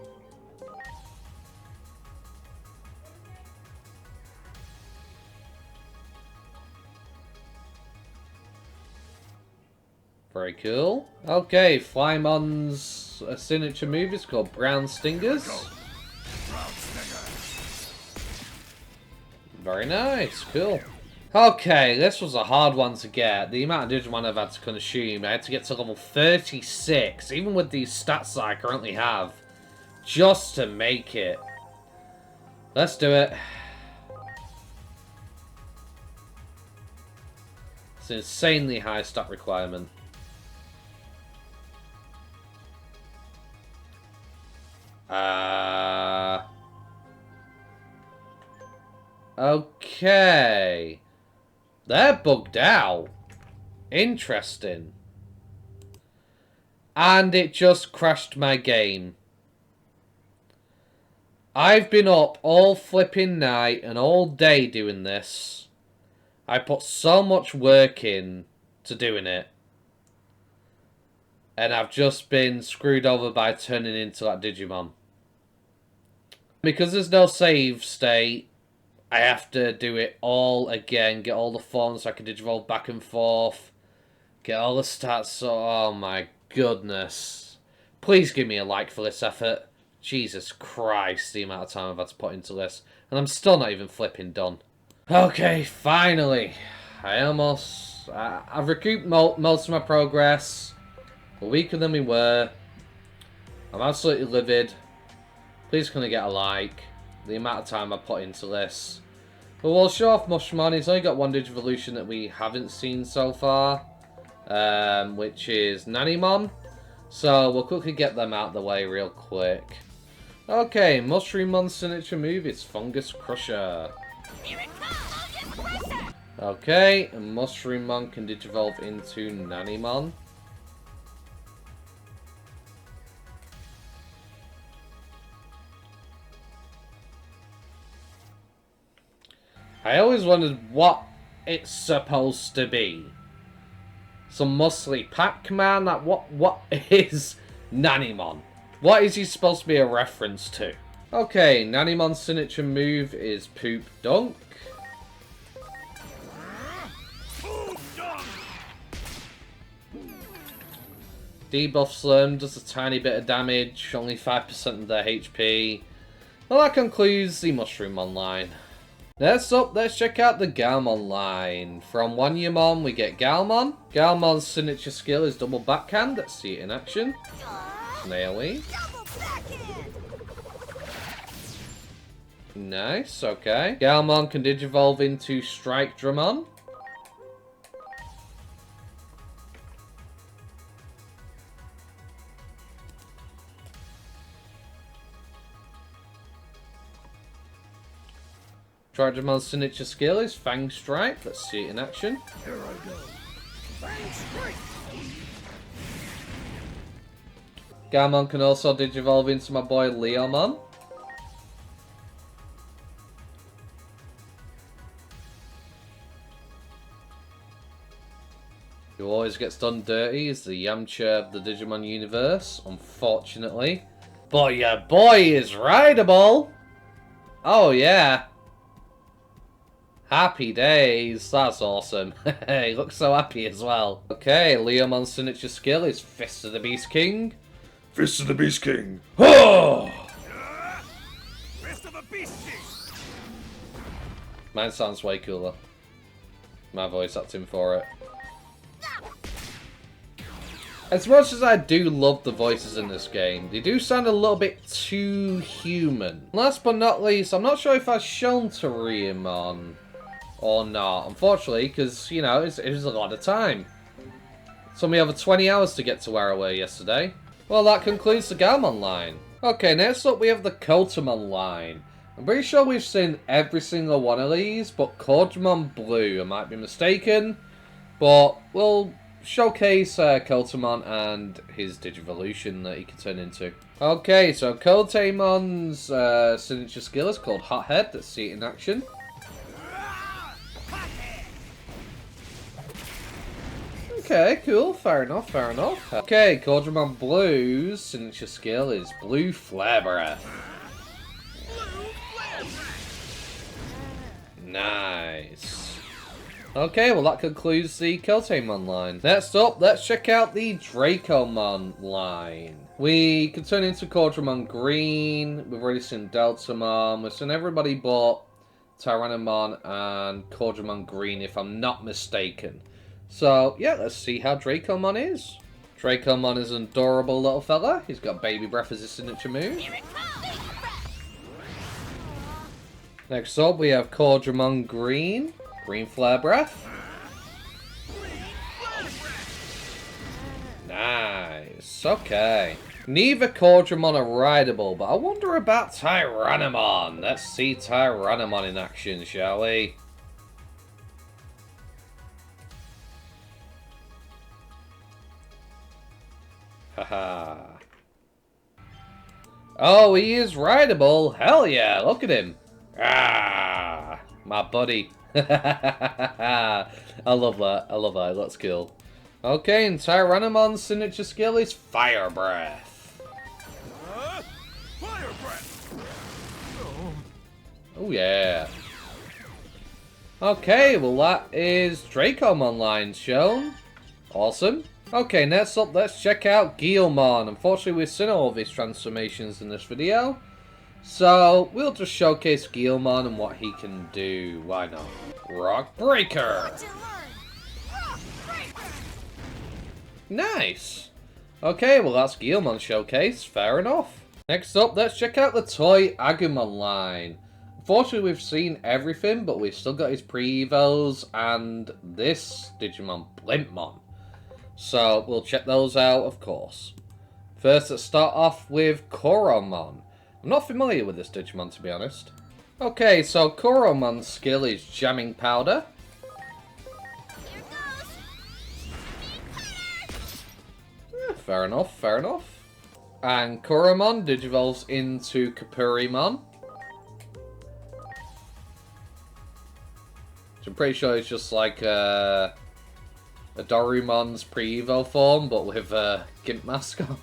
Very cool. Okay, Flymon's signature move is called Brown Stingers. Very nice, cool. Okay, this was a hard one to get. The amount of Digimon I've had to consume, I had to get to level 36, even with these stats that I currently have, just to make it. Let's do it. It's an insanely high stat requirement. Okay. They're bugged out. Interesting. And it just crashed my game. I've been up all flipping night and all day doing this. I put so much work in to doing it. And I've just been screwed over by turning into that Digimon. Because there's no save state, I have to do it all again, get all the forms so I can Digivolve back and forth, get all the stats, so, oh my goodness. Please give me a like for this effort. Jesus Christ, the amount of time I've had to put into this. And I'm still not even flipping done. Okay, finally. I've recouped most of my progress. We're weaker than we were. I'm absolutely livid. Please can I get a like. The amount of time I put into this. But we'll show off Mushmon. He's only got one Digivolution that we haven't seen so far. Which is Nanimon. So we'll quickly get them out of the way real quick. Okay, Mushroommon's signature move is Fungus Crusher. Here it comes, Fungus Crusher! Okay, and Mushroomon can Digivolve into Nanimon. I always wondered what it's supposed to be. Some muscly Pac-Man? What is Nanimon? What is he supposed to be a reference to? Okay, Nanimon's signature move is Poop Dunk. Debuffs them, does a tiny bit of damage, only 5% of their HP. Well, that concludes the Mushroomon line. Next up, let's check out the Galmon line. From Wanyamon, we get Galmon. Galmon's signature skill is Double Backhand. Let's see it in action. Snaily. Nice, okay. Galmon can Digivolve into Strike Dramon. Dramon's signature skill is Fang Strike. Let's see it in action. Here I go. Fang Strike! Galmon can also Digivolve into my boy Leomon. Who always gets done dirty is the Yamcha of the Digimon universe, unfortunately. But your boy is rideable! Oh yeah. Happy days. That's awesome. He looks so happy as well. Okay, Leomon's signature skill is Fist of the Beast King. Fist of the Beast King! Oh! Fist of the Beast King! Mine sounds way cooler. My voice acting for it. As much as I do love the voices in this game, they do sound a little bit too human. Last but not least, I'm not sure if I've shown Toriumon or not, unfortunately, because, you know, it was a lot of time. It took me over 20 hours to get to where I were yesterday. Well, that concludes the Galmon line. Okay, next up we have the Kotamon line. I'm pretty sure we've seen every single one of these, but Kotamon Blue, I might be mistaken, but we'll showcase Kotamon and his Digivolution that he can turn into. Okay, so Kotamon's signature skill is called Hothead. Let's see it in action. Okay, cool. Fair enough, fair enough. Okay, Kotamon Blue's signature skill is Blue Flare Breath. Nice. Okay, well that concludes the Kotamon line. Next up, let's check out the Dracomon line. We can turn into Kotamon Green. We've already seen Deltamon. We've seen everybody but Tyrannomon and Kotamon Green, if I'm not mistaken. So, yeah, let's see how Dracomon is. Dracomon is an adorable little fella. He's got Baby Breath as his signature move. Next up, we have Kotamon Green. Green Flare Breath. Nice. Okay. Neither Kotamon are rideable, but I wonder about Tyrannomon. Let's see Tyrannomon in action, shall we? Haha. Oh, he is rideable. Hell yeah, look at him. Ah, my buddy. I love that. I love that. That's cool. Okay, and Tyrannomon's signature skill is Fire Breath. Fire breath. Oh yeah. Okay, well that is Dracomon line shown. Awesome. Okay, next up, let's check out Guilmon. Unfortunately, we've seen all of his transformations in this video. So, we'll just showcase Guilmon and what he can do. Why not? Rock Breaker! Nice! Okay, well that's Guilmon showcase. Fair enough. Next up, let's check out the Toy Agumon line. Unfortunately, we've seen everything, but we've still got his pre-evos and this Digimon, Blimpmon. So, we'll check those out, of course. First, let's start off with Koromon. I'm not familiar with this Digimon, to be honest. Okay, so Koromon's skill is Jamming Powder. Fair enough, fair enough. And Koromon digivolves into Kapurimon. So I'm pretty sure it's just like a Dorumon's pre-evo form, but with a Gimp mask on.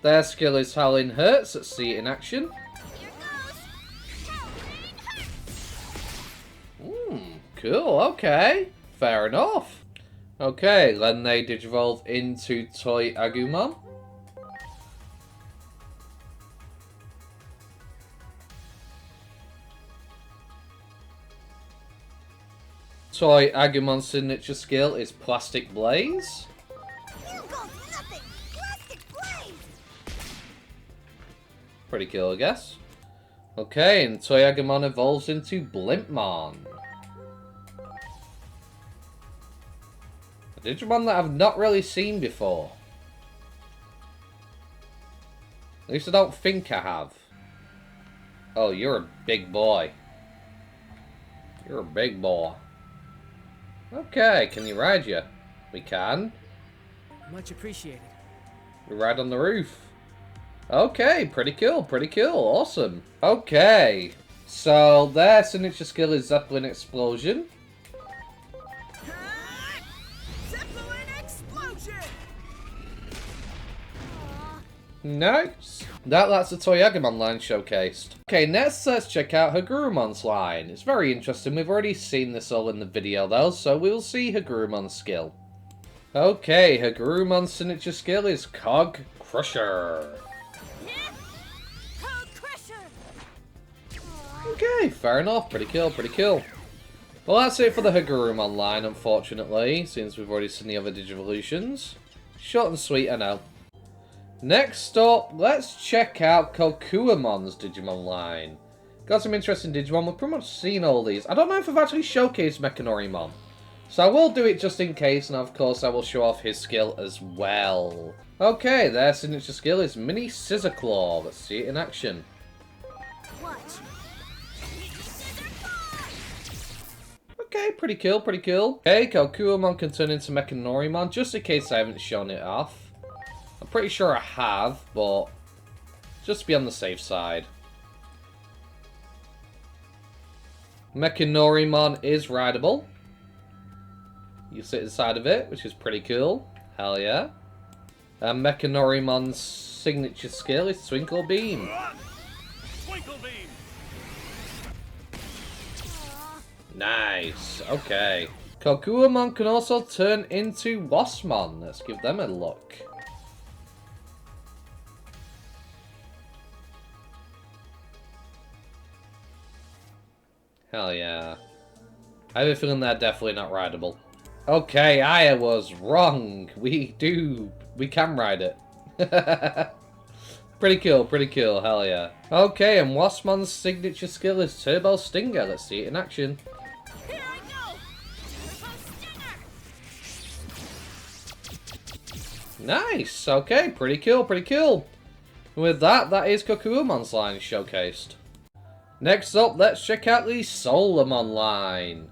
Their skill is Howling Hurts. Let's see it in action. Cool, okay. Fair enough. Okay, then they digivolve into Toy Agumon. Toy Agumon's signature skill is Plastic Blaze. Pretty cool, I guess. Okay, and Toy Agumon evolves into Blimpmon. A Digimon that I've not really seen before. At least I don't think I have. Oh, you're a big boy. You're a big boy. Okay, can you ride you? We can. Much appreciated. We ride on the roof. Okay, pretty cool, awesome. Okay, so their signature skill is Zeppelin Explosion. Zeppelin explosion! Nice. That's the Toy Agumon line showcased. Okay, next let's check out Hagurumon's line. It's very interesting. We've already seen this all in the video though, so we'll see Hagurumon's skill. Okay, Hagurumon's signature skill is Cog Crusher. Okay, fair enough. Pretty cool. Well, that's it for the Hagurumon line, unfortunately, since we've already seen the other Digivolutions. Short and sweet, I know. Next up, let's check out Kokuamon's Digimon line. Got some interesting Digimon. We've pretty much seen all these. I don't know if I've actually showcased Mechanorimon. So I will do it just in case, and of course I will show off his skill as well. Okay, their signature skill is Mini Scissor Claw. Let's see it in action. Watch. Scissor claw! Okay, pretty cool, pretty cool. Okay, Kokuamon can turn into Mechanorimon, just in case I haven't shown it off. I'm pretty sure I have, but just to be on the safe side. Mechanorimon is rideable. You sit inside of it, which is pretty cool. Hell yeah. And Mechanorimon's signature skill is Twinkle Beam. Twinkle beam. Nice. Okay. Kokuamon can also turn into Waspmon. Let's give them a look. Hell yeah. I have a feeling they're definitely not rideable. Okay, I was wrong. We can ride it. Pretty cool, hell yeah. Okay, and Waspmon's signature skill is Turbo Stinger. Let's see it in action. Here I go! Turbo Stinger! Nice, okay, pretty cool. And with that, that is Kokuamon's line showcased. Next up, let's check out the Solamon line.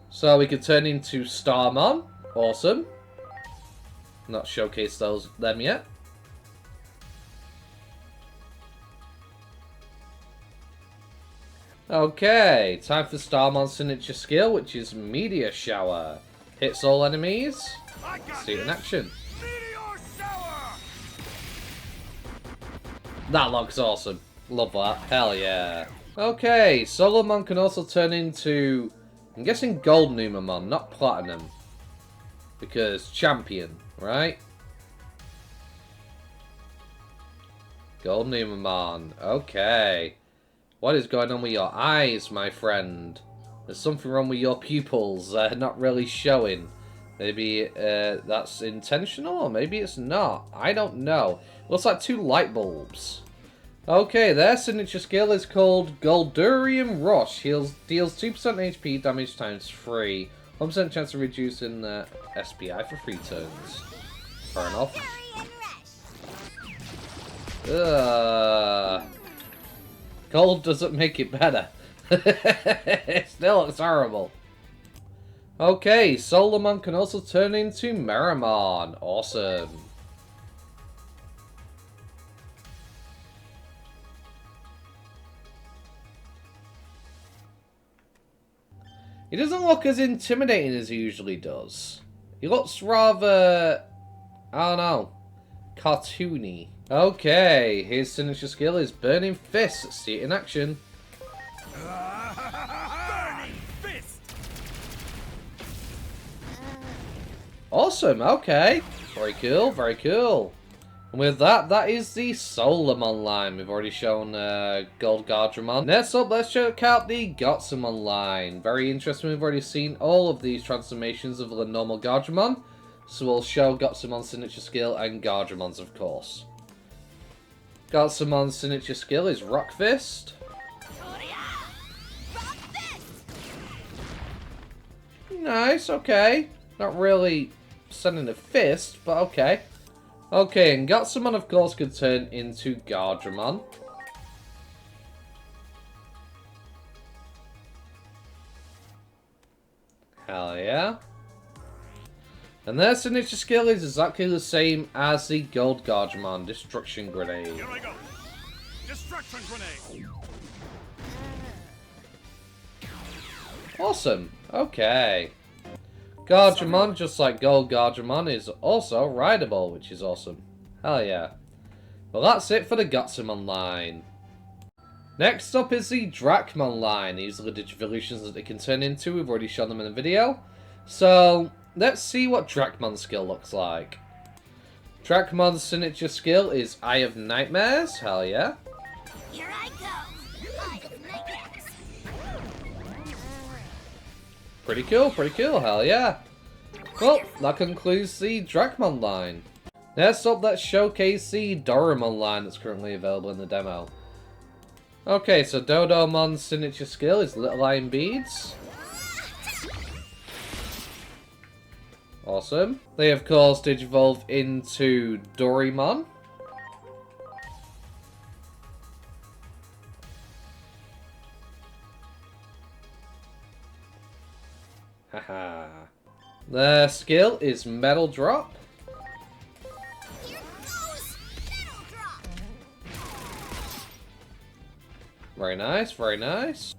So we can turn into Starmon. Awesome. Not showcased them yet. Okay, time for Starmon's signature skill, which is Meteor Shower. Hits all enemies. See it in action. Meteor shower. That looks awesome. Love that. Hell yeah. Okay, Solamon can also turn into, I'm guessing Gold Numamon, not Platinum. Because Champion, right? Gold Numamon. Okay. What is going on with your eyes, my friend? There's something wrong with your pupils. Not really showing. Maybe that's intentional, or maybe it's not. I don't know. Looks like two light bulbs. Okay, their signature skill is called Goldurium Rush. Deals 2% HP damage times 3. 1% chance of reducing the SPI for 3 turns. Fair enough. Gold doesn't make it better. It still looks horrible. Okay, Solamon can also turn into Meramon. Awesome. He doesn't look as intimidating as he usually does. He looks rather, I don't know, cartoony. Okay, his signature skill is Burning Fist. Let's see it in action. Burning fist. Awesome, okay. Very cool, very cool. And with that, that is the Solamon line. We've already shown Gold Gardramon. Next up, let's check out the Gotsumon line. Very interesting. We've already seen all of these transformations of the normal Gardramon. So we'll show Gotsumon's signature skill and Gardramon's, of course. Gotsumon's signature skill is Rock Fist. Rock Fist! Nice, okay. Not really sending a fist, but okay. Okay, and Gotsumon, of course, could turn into Gardramon. Hell yeah. And their signature skill is exactly the same as the Gold Gardramon, Destruction Grenade. Here I go. Destruction grenade. Awesome. Okay. Gardramon, just like Gold Gardramon, is also rideable, which is awesome. Hell yeah. Well, that's it for the Gotsumon line. Next up is the Dracmon line. These are the Digivolutions that they can turn into. We've already shown them in the video. So, let's see what Dracmon's skill looks like. Dracmon's signature skill is Eye of Nightmares. Hell yeah. Here I go! Eye of Nightmares! Pretty cool, hell yeah. Well, that concludes the Dracmon line. Next up, let's showcase the Dorumon line that's currently available in the demo. Okay, so Dodomon's signature skill is Little Iron Beads. Awesome. They, of course, Digivolve into Dorimon. Haha. Their skill is Metal Drop. Here goes Metal Drop. Very nice, very nice.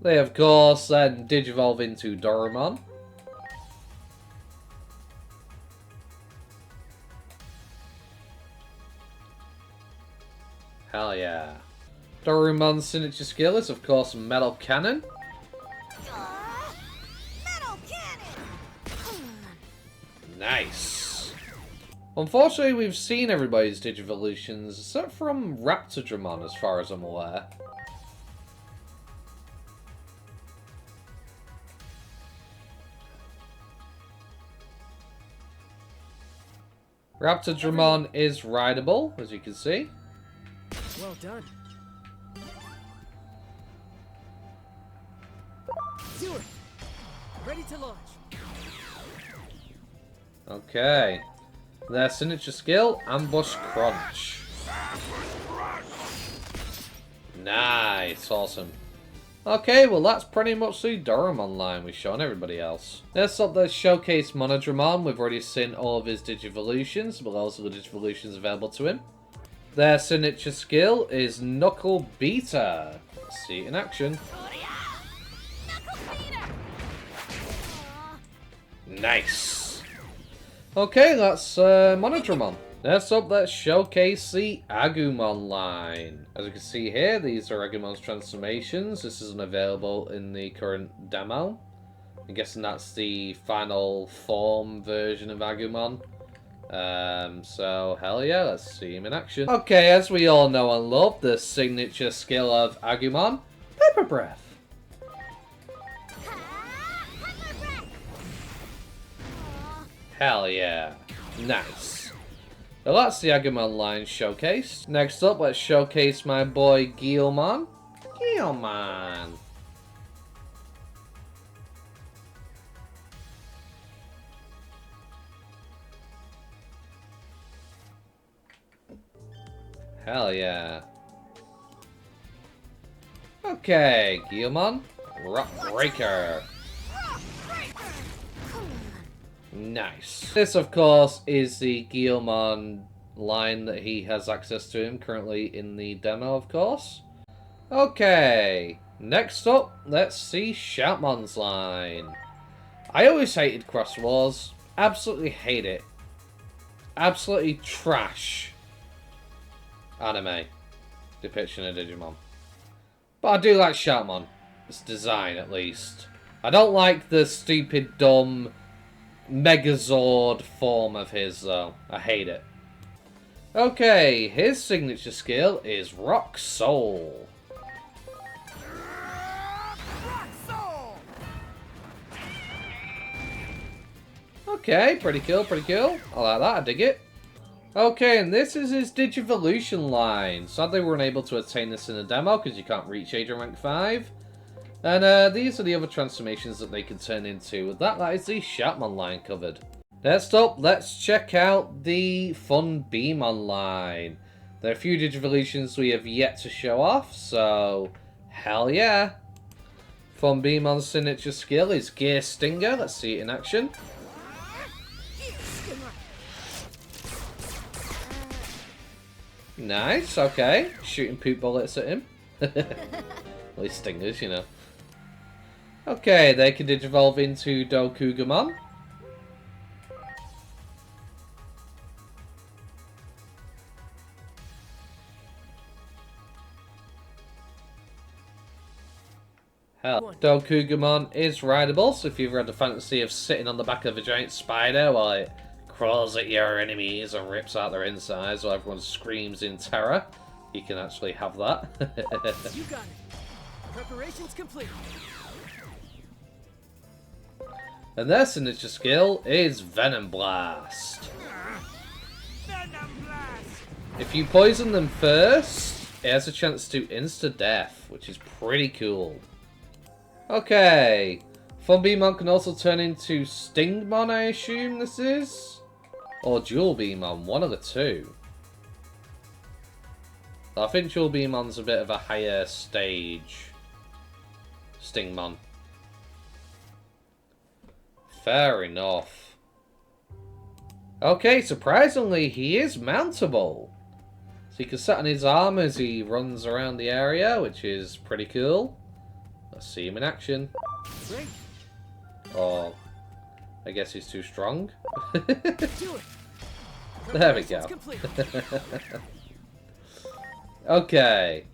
They, of course, then Digivolve into Dorumon. Hell yeah. Dorumon's signature skill is, of course, Metal Cannon. Metal Cannon. Nice. Unfortunately, we've seen everybody's Digivolutions, except from Raptordramon, as far as I'm aware. Raptordramon is rideable, as you can see. Well done. Do it. Ready to launch. Okay. Their signature skill, Ambush Crunch. Nice, awesome. Okay, well that's pretty much the Dorumon line we've shown everybody else. Next up, let's showcase MODGAMINYT. We've already seen all of his Digivolutions, but also the Digivolutions available to him. Their signature skill is Knuckle Beater. Let's see it in action. Knuckle Beater. Nice. Okay, that's MODGAMINYT. Next up, let's showcase the Agumon line. As you can see here, these are Agumon's transformations. This isn't available in the current demo. I'm guessing that's the final form version of Agumon. So, hell yeah, let's see him in action. Okay, as we all know and love, the signature skill of Agumon, Pepper Breath. Pepper Breath. Hell yeah. Nice. Well, that's the Agumon line showcased. Next up, let's showcase my boy Guilmon. Guilmon. Hell yeah. Okay, Guilmon. Rock Breaker. Rock Breaker. Nice. This, of course, is the Guilmon line that he has access to him currently in the demo, of course. Okay. Next up, let's see Shoutmon's line. I always hated Cross Wars. Absolutely hate it. Absolutely trash anime depiction of Digimon. But I do like Shoutmon. Its design, at least. I don't like the stupid, dumb Megazord form of his, though. I hate it. Okay, his signature skill is Rock Soul. Rock Soul! Okay, pretty cool, pretty cool. I like that, I dig it. Okay, and this is his Digivolution line. Sadly, we weren't able to attain this in the demo because you can't reach Adrian Rank 5. And these are the other transformations that they can turn into. With that, that is the Shoutmon line covered. Next up, let's check out the Fun Beamon line. There are a few Digivolutions we have yet to show off, so hell yeah. Fun Beamon's signature skill is Gear Stinger. Let's see it in action. Nice, okay. Shooting poop bullets at him. At least stingers, you know. Okay, they can Digivolve into Dokugamon. Hell, Dokugamon is rideable, so if you've ever had the fantasy of sitting on the back of a giant spider while it crawls at your enemies and rips out their insides while everyone screams in terror, you can actually have that. You got it. Preparations complete. And their signature skill is Venom Blast. Venom Blast! If you poison them first, it has a chance to insta-death, which is pretty cool. Okay. Fun Beamon can also turn into Stingmon, I assume this is? Or Dual Beamon, one of the two. I think Dual Beamon's a bit of a higher stage Stingmon. Fair enough. Okay, surprisingly, he is mountable. So he can sit on his arm as he runs around the area, which is pretty cool. Let's see him in action. Great. Oh, I guess he's too strong. Do it. There we go. Preparations complete. Okay.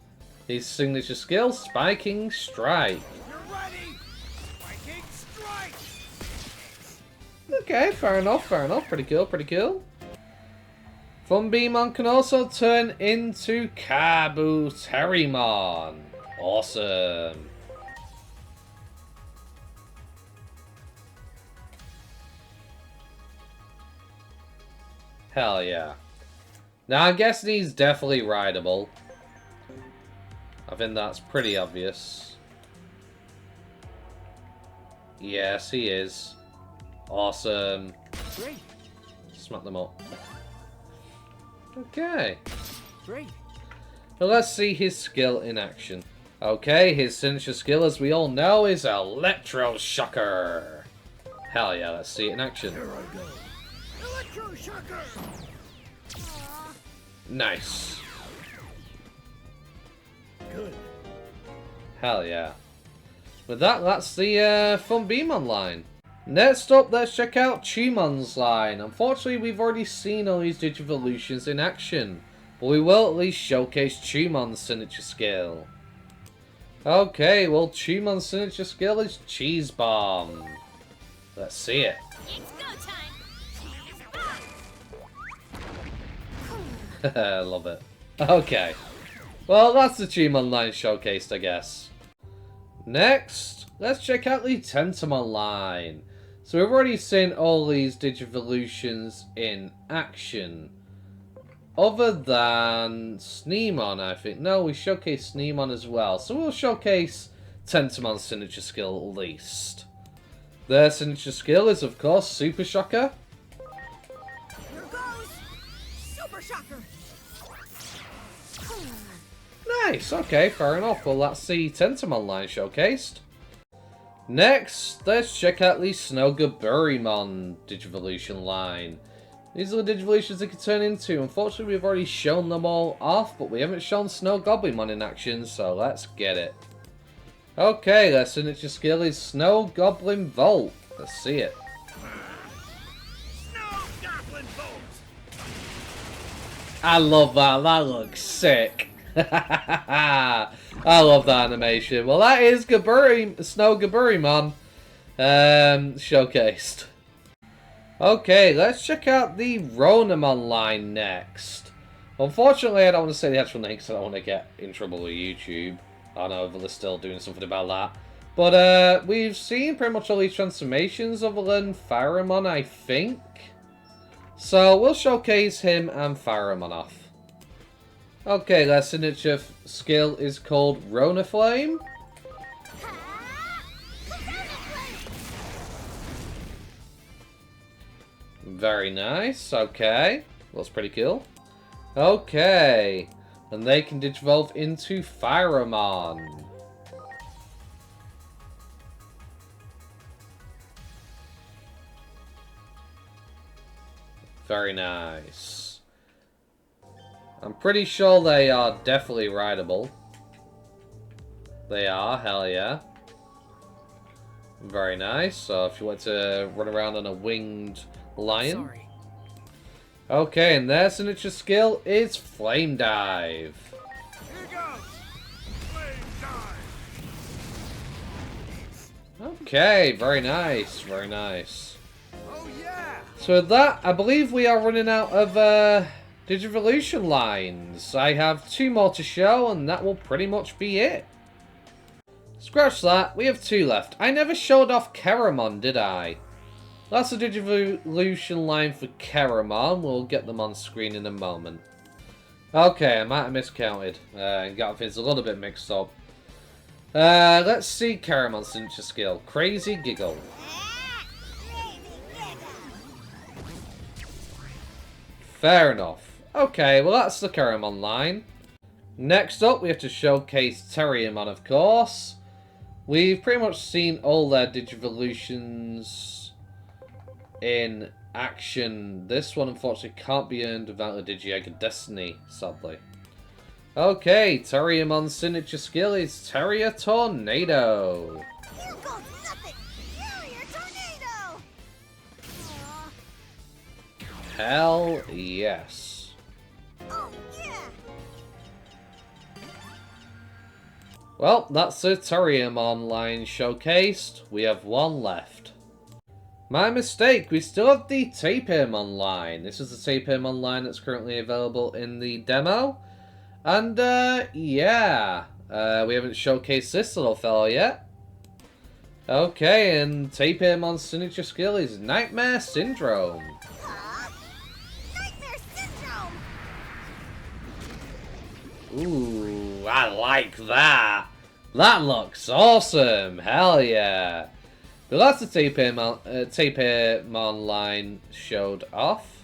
His signature skill, Spiking Strike. You're ready! Viking strike! Okay, fair enough, fair enough. Pretty cool, pretty cool. Funbeamon can also turn into Kabuterimon. Awesome. Hell yeah. Now I'm guessing he's definitely rideable. I think that's pretty obvious. Yes, he is. Awesome. Great. Smack them up. Okay. Great. Well, let's see his skill in action. Okay, his signature skill, as we all know, is Electroshocker. Hell yeah, let's see it in action. Here I go. Electroshocker! Nice. Good. Hell yeah. With that, that's the Funbeamon line. Next up, let's check out Chumon's line. Unfortunately, we've already seen all these Digivolutions in action, but we will at least showcase Chumon's signature skill. Okay, well, Chumon's signature skill is Cheese Bomb. Let's see it. It's go time. I love it. Okay. Well, that's the Digimon line showcased, I guess. Next, let's check out the Tentomon line. So we've already seen all these Digivolutions in action. Other than Sneemon, I think. No, we showcased Sneemon as well. So we'll showcase Tentomon's signature skill at least. Their signature skill is, of course, Super Shocker. Here goes. Super shocker. Nice, okay, fair enough. Well, that's the Tentomon line showcased. Next, let's check out the Snowgaburimon Digivolution line. These are the Digivolutions they can turn into. Unfortunately, we've already shown them all off, but we haven't shown Snowgoblinmon in action, so let's get it. Okay, their signature skill is Snow Goblin Volt. Let's see it. Snow Goblin Bolt! I love that. That looks sick. I love that animation. Well, that is Snow Gaburimon showcased. Okay, let's check out the Ronamon line next. Unfortunately, I don't want to say the actual name because I don't want to get in trouble with YouTube. I know they're still doing something about that. But we've seen pretty much all these transformations other than Pharamon, I think. So we'll showcase him and Pharamon off. Okay, their signature skill is called Rona Flame. Very nice, okay. That's pretty cool. Okay. And they can digivolve into Pharamon. Very nice. I'm pretty sure they are definitely rideable. They are, hell yeah. Very nice. So if you want to run around on a winged lion. Sorry. Okay, and their signature skill is Flame Dive. Here goes! Flame dive! Okay, very nice, very nice. Oh yeah! So with that, I believe we are running out of Digivolution lines. I have 2 more to show, and that will pretty much be it. Scratch that, we have 2 left. I never showed off Keramon, did I? That's the Digivolution line for Keramon. We'll get them on screen in a moment. Okay, I might have miscounted. Got things a little bit mixed up. Let's see Keramon's signature skill. Crazy Giggle. Fair enough. Okay, well that's the Keramon line. Next up, we have to showcase Terriermon, of course. We've pretty much seen all their Digivolutions in action. This one, unfortunately, can't be earned without a Digi-Egg of Destiny, sadly. Okay, Terriermon's signature skill is Terrier Tornado. You go nothing! Carrier tornado! Aw. Hell yes. Oh, yeah! Well, that's the Terriermon line showcased. We have one left. My mistake, we still have the Tapirmon line. This is the Tapirmon line that's currently available in the demo. And, yeah. We haven't showcased this little fellow yet. Okay, and Tapirmon's signature skill is Nightmare Syndrome. Huh? Nightmare syndrome! Ooh, I like that. That looks awesome. Hell yeah. But that's the Tapirmon line showed off.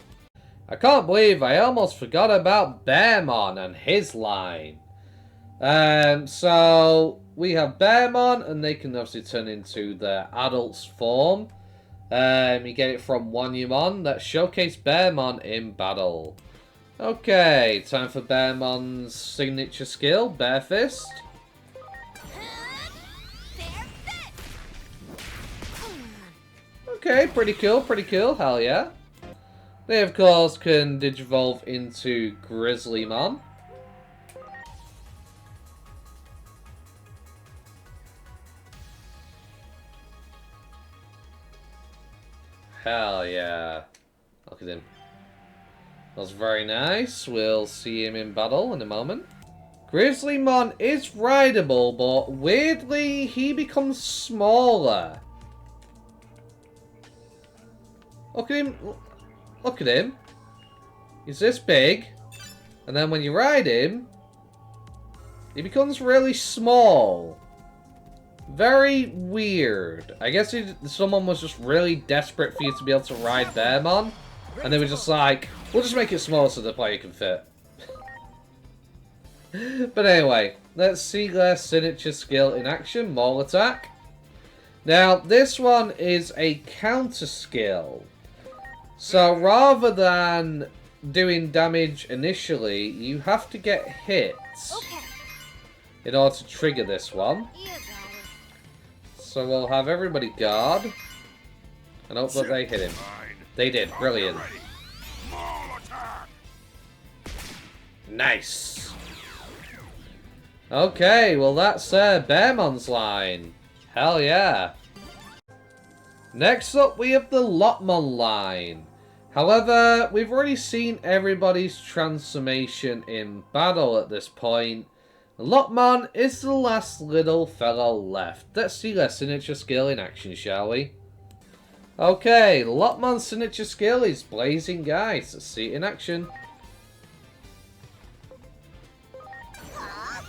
I can't believe I almost forgot about Bearmon and his line. So we have Bearmon, and they can obviously turn into their adult's form. You get it from Wanyumon that showcase Bearmon in battle. Okay, time for Bearmon's signature skill, Bear Fist. Bear fist! Okay, pretty cool, hell yeah. They, of course, can Digivolve into Grizzlymon. Hell yeah. Look at him. That's very nice. We'll see him in battle in a moment. Grizzlymon is rideable, but weirdly, he becomes smaller. Look at him. Look at him. He's this big. And then when you ride him, he becomes really small. Very weird. I guess someone was just really desperate for you to be able to ride Bearmon. And they were just like, we'll just make it small so the player can fit. But anyway, let's see their signature skill in action. Maul Attack. Now, this one is a counter skill. So rather than doing damage initially, you have to get hit Okay, in order to trigger this one. you got it. So we'll have everybody guard. And hope that they hit him. They did. Brilliant. Nice. Okay, well that's Bearmon's line. Hell yeah. Next up we have the Lotmon line. However, we've already seen everybody's transformation in battle at this point. Lotmon is the last little fellow left. Let's see their signature skill in action, shall we? Okay, Lotmon's signature skill is Blazing Ice. Let's see it in action. Huh?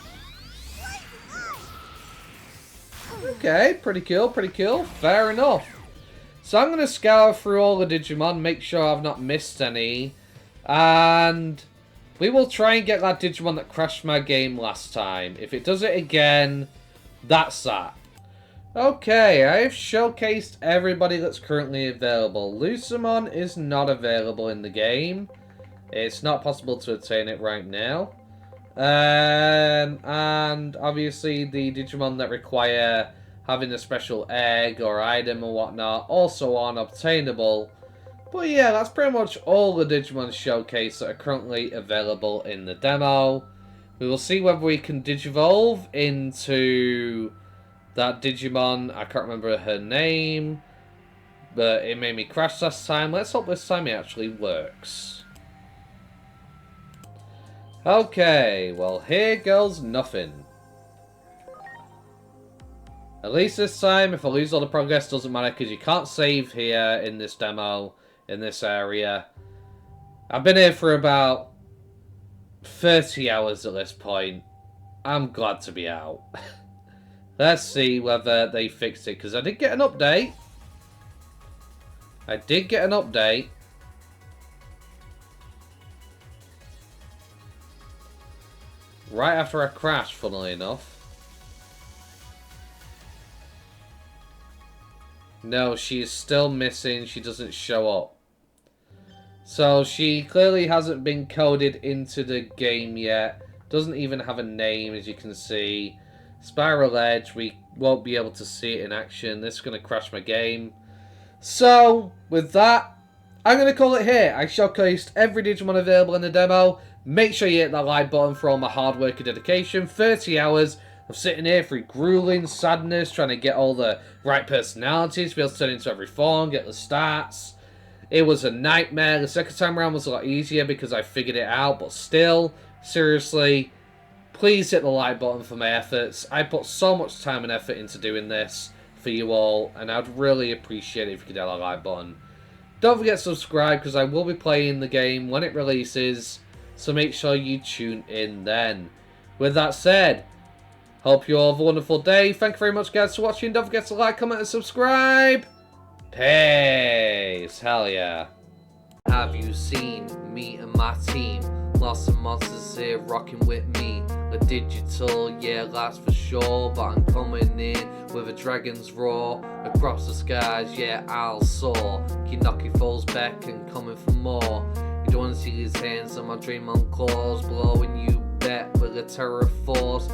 Okay, pretty cool. Fair enough. So I'm going to scour through all the Digimon, make sure I've not missed any. And we will try and get that Digimon that crashed my game last time. If it does it again, that's that. Okay, I have showcased everybody that's currently available. Lucemon is not available in the game. It's not possible to obtain it right now. And obviously the Digimon that require having a special egg or item or whatnot also aren't obtainable. But yeah, that's pretty much all the Digimon showcase that are currently available in the demo. We will see whether we can Digivolve into that Digimon. I can't remember her name, but it made me crash last time. Let's hope this time it actually works. Okay, well here goes nothing. At least this time, if I lose all the progress, doesn't matter, because you can't save here in this demo, in this area. I've been here for about 30 hours at this point. I'm glad to be out. Let's see whether they fixed it, because I did get an update. Right after I crashed, funnily enough. No, she is still missing. She doesn't show up. So she clearly hasn't been coded into the game yet. Doesn't even have a name, as you can see. Spiral Edge, we won't be able to see it in action. This is going to crash my game. So, with that, I'm going to call it here. I showcased every Digimon available in the demo. Make sure you hit that like button for all my hard work and dedication. 30 hours of sitting here through grueling sadness, trying to get all the right personalities, to be able to turn into every form, get the stats. It was a nightmare. The second time around was a lot easier because I figured it out, but still, seriously, please hit the like button for my efforts. I put so much time and effort into doing this for you all, and I'd really appreciate it if you could hit that like button. Don't forget to subscribe because I will be playing the game when it releases, so make sure you tune in then. With that said, hope you all have a wonderful day. Thank you very much, guys, for watching. Don't forget to like, comment, and subscribe. Peace. Hell yeah. Have you seen me and my team? Lots of monsters here rocking with me. A digital, yeah, that's for sure. But I'm coming in with a dragon's roar. Across the skies, yeah, I'll soar. Keep knocking foes back and coming for more. You don't want to see his hands on my Digimon claws, blowing you back with a terror force.